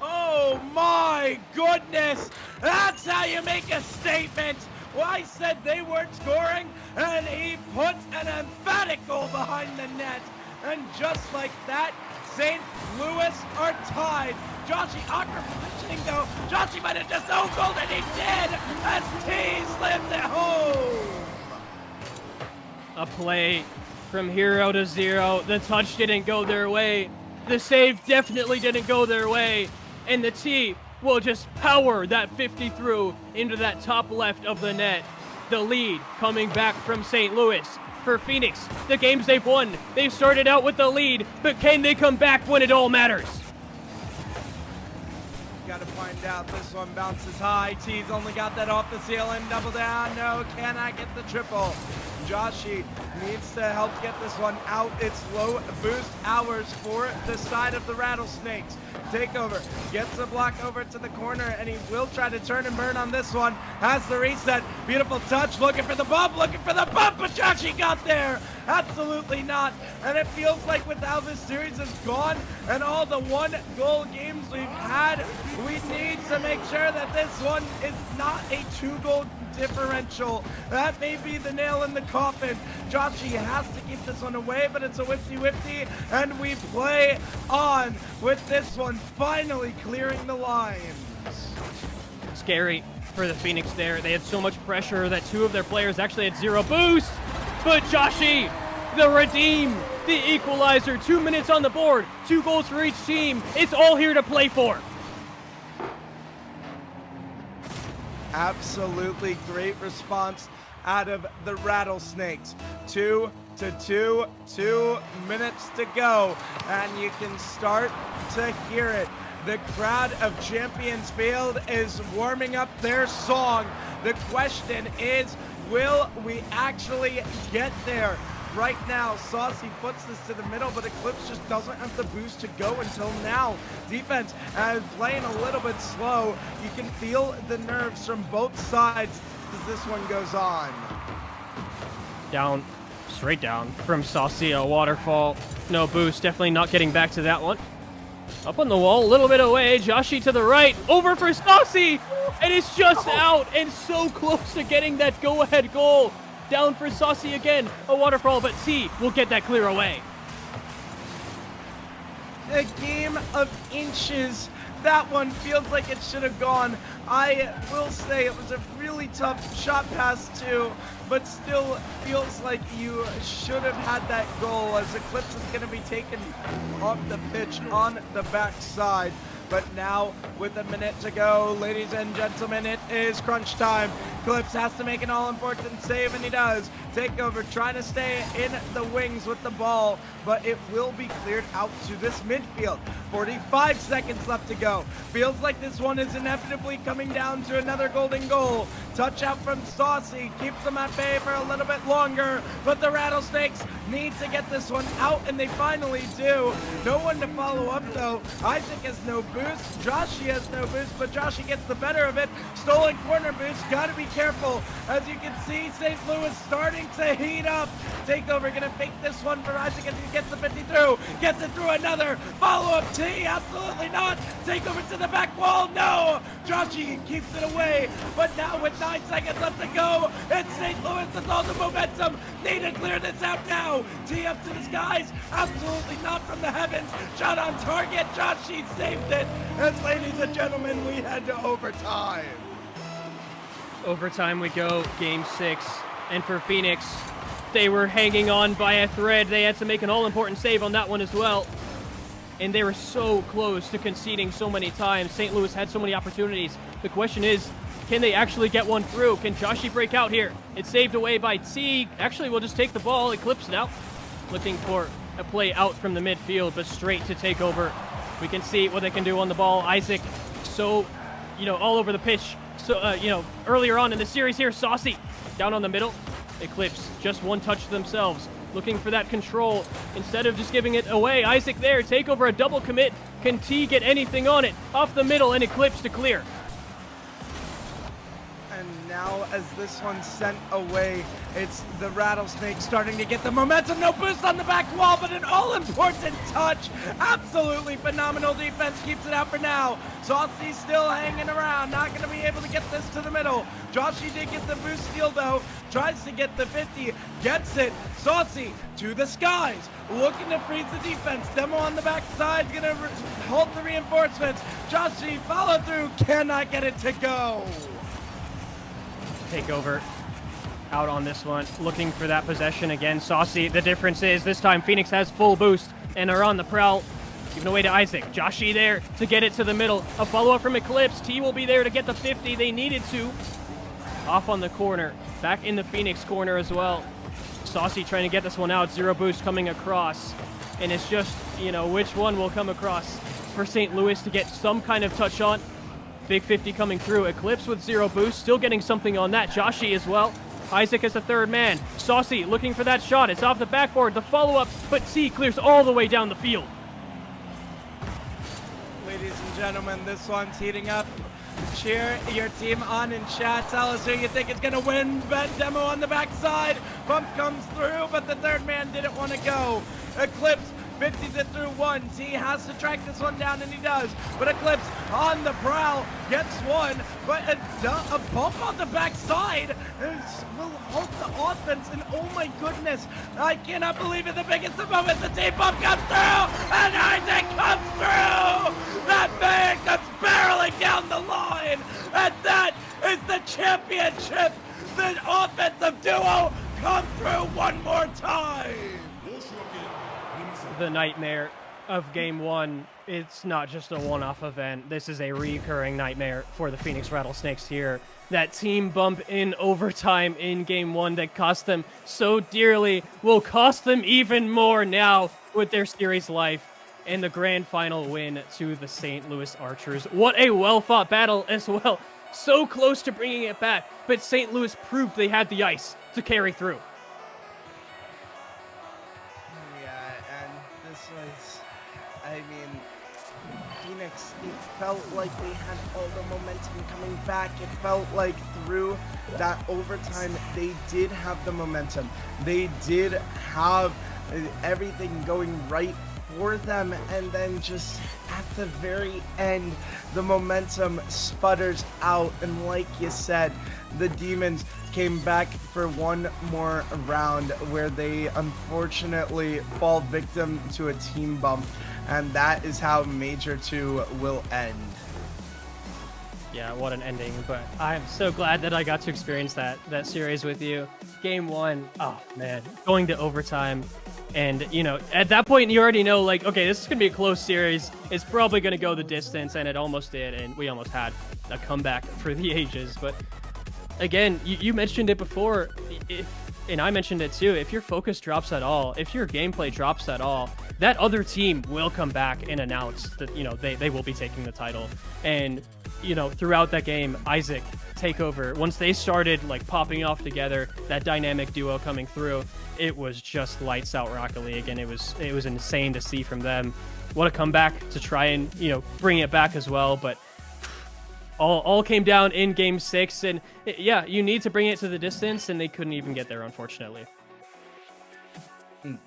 Oh my goodness! That's how you make a statement. Well, I said they weren't scoring, and he put an emphatic goal behind the net. And just like that, St. Louis are tied. Joshy awkward positioning though. Joshy might have just owned and he did as T slams it home. A play from hero to zero. The touch didn't go their way. The save definitely didn't go their way. And the T will just power that 50 through into that top left of the net. The lead coming back from St. Louis. For Phoenix, the games they've won, they've started out with the lead, but can they come back when it all matters? Gotta find out. This one bounces high. T's only got that off the ceiling. Double down. No, can I get the triple? Joshy needs to help get this one out. It's low boost hours for the side of the Rattlesnakes. Takeover gets the block over to the corner, and he will try to turn and burn on this one. Has the reset. Beautiful touch. Looking for the bump. But Joshy got there. Absolutely not. And it feels like with how this series is gone and all the one-goal games we've had, we need to make sure that this one is not a 2-goal differential. That may be the nail in the coffin. Joshy has to keep this one away, but it's a 50-50, and we play on with this one finally clearing the lines. Scary for the Phoenix there. They had so much pressure that 2 of their players actually had 0 boost. But Joshy, the redeem, the equalizer, 2 minutes on the board, 2 goals for each team. It's all here to play for. Absolutely great response out of the Rattlesnakes. 2-2, 2 minutes to go, and you can start to hear it. The crowd of Champions Field is warming up their song. The question is, will we actually get there? Right now, Saucy puts this to the middle, but Eclipse just doesn't have the boost to go until now. Defense playing a little bit slow. You can feel the nerves from both sides as this one goes on. Down, straight down from Saucy, a waterfall. No boost, definitely not getting back to that one. Up on the wall, a little bit away. Joshy to the right, over for Saucy, and it's just out and so close to getting that go-ahead goal. Down for Saucy again, a waterfall, but T will get that clear away. A game of inches. That one feels like it should have gone. I will say it was a really tough shot pass too, but still feels like you should have had that goal, as Eclipse is going to be taken off the pitch on the backside. But now, with a minute to go, ladies and gentlemen, it is crunch time. Eclipse has to make an all-important save, and he does. Takeover trying to stay in the wings with the ball, but it will be cleared out to this midfield. 45 seconds left to go. Feels like this one is inevitably coming down to another golden goal. Touch out from Saucy, keeps them at bay for a little bit longer, but the Rattlesnakes need to get this one out, and they finally do. No one to follow up, though. Isaac has no boost. Joshy has no boost, but Joshy gets the better of it. Stolen corner boost. Gotta be careful. As you can see, St. Louis starting to heat up. Takeover gonna fake this one for Isaac as he gets the 50 through. Gets it through another. Follow-up T. Absolutely not. Takeover to the back wall. No. Joshy keeps it away. But now with 9 seconds left to go, it's St. Louis with all the momentum. Need to clear this out now. T up to the skies. Absolutely not from the heavens. Shot on target. Joshy saved it. And ladies and gentlemen, we head to overtime. Overtime we go, game 6. And for Phoenix, they were hanging on by a thread. They had to make an all-important save on that one as well. And they were so close to conceding so many times. St. Louis had so many opportunities. The question is, can they actually get one through? Can Joshy break out here? It's saved away by T. Actually, we'll just take the ball. Eclipse now. Looking for a play out from the midfield, but straight to take over. We can see what they can do on the ball. Isaac, so, all over the pitch. So, earlier on in the series here, Saucy down on the middle. Eclipse, just one touch themselves. Looking for that control instead of just giving it away. Isaac there, take over a double commit. Can T get anything on it? Off the middle and Eclipse to clear. And now as this one's sent away, it's the Rattlesnakes starting to get the momentum. No boost on the back wall, but an all-important touch. Absolutely phenomenal defense. Keeps it out for now. Saucy still hanging around. Not going to be able to get this to the middle. Joshy did get the boost steal, though. Tries to get the 50. Gets it. Saucy to the skies. Looking to freeze the defense. Demo on the backside. Going to hold the reinforcements. Joshy follow through. Cannot get it to go. Takeover out on this one, looking for that possession again. Saucy, the difference is this time Phoenix has full boost and are on the prowl. Giving away to Isaac. Joshy there to get it to the middle. A follow-up from Eclipse. T will be there to get the 50. They needed to. Off on the corner. Back in the Phoenix corner as well. Saucy trying to get this one out. 0 boost coming across. And it's just, which one will come across for St. Louis to get some kind of touch on. Big 50 coming through. Eclipse with 0 boost. Still getting something on that. Joshy as well. Isaac is the third man. Saucy looking for that shot. It's off the backboard. The follow-up, but C clears all the way down the field. Ladies and gentlemen, this one's heating up. Cheer your team on in chat. Tell us who you think is going to win. Bet Demo on the backside. Bump comes through, but the third man didn't want to go. Eclipse 50s it through one. T has to track this one down, and he does. But Eclipse on the prowl gets one, but a bump on the backside will halt the offense. And oh my goodness, I cannot believe it. The biggest of moments, the T bump comes through, and Isaac comes through. That man comes barreling down the line, and that is the championship. The offensive duo come through one more time. The nightmare of Game 1, it's not just a one-off event. This is a recurring nightmare for the Phoenix Rattlesnakes here. That team bump in overtime in Game 1 that cost them so dearly will cost them even more now with their series life and the grand final win to the St. Louis Archers. What a well-fought battle as well. So close to bringing it back, but St. Louis proved they had the ice to carry through. I mean, Phoenix, it felt like they had all the momentum coming back. It felt like through that overtime, they did have the momentum. They did have everything going right for them. And then just at the very end, the momentum sputters out. And like you said, the Demons came back for one more round where they unfortunately fall victim to a team bump. And that is how Major 2 will end. Yeah, what an ending, but I'm so glad that I got to experience that series with you. Game 1, oh man, going to overtime. And, you know, at that point, you already know, like, okay, this is going to be a close series. It's probably going to go the distance, and it almost did, and we almost had a comeback for the ages. But, again, you mentioned it before, and I mentioned it too, if your focus drops at all, if your gameplay drops at all, that other team will come back and announce that, you know, they will be taking the title. And, you know, throughout that game, Isaac, Takeover, once they started, like, popping off together, that dynamic duo coming through, it was just lights out Rocket League, and it was insane to see from them. What a comeback to try and, you know, bring it back as well, but all came down in Game 6, and yeah, you need to bring it to the distance, and they couldn't even get there, unfortunately.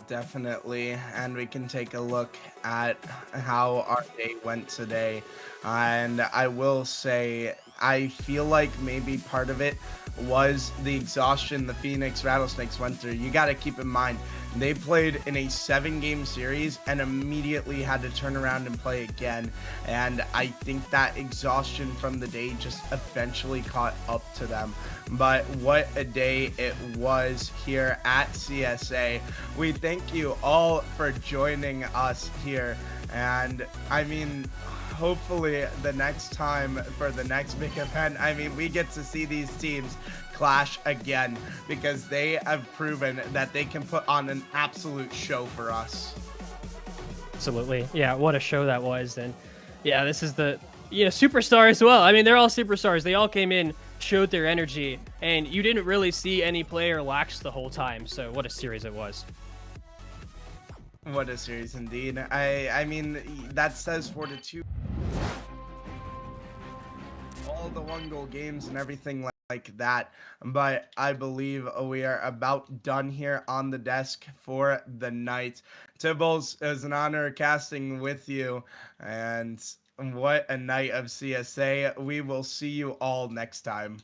Definitely, and we can take a look at how our day went today. And I will say, I feel like maybe part of it was the exhaustion the Phoenix Rattlesnakes went through. You got to keep in mind, they played in a 7-game series and immediately had to turn around and play again. And I think that exhaustion from the day just eventually caught up to them. But what a day it was here at CSA. We thank you all for joining us here. And I mean, hopefully the next time for the next big event, I mean, we get to see these teams clash again, because they have proven that they can put on an absolute show for us. Absolutely. Yeah, what a show that was. And yeah, this is the, you know, superstar as well. I mean, they're all superstars. They all came in, showed their energy, and you didn't really see any player lax the whole time. So what a series it was. What a series indeed. I mean, that says fortitude. All the 1-goal games and everything like that. But I believe we are about done here on the desk for the night. Tibbles, it was an honor casting with you. And what a night of CSA. We will see you all next time.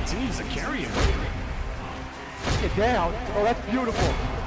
Continues to carry him. Get down. Oh, that's beautiful.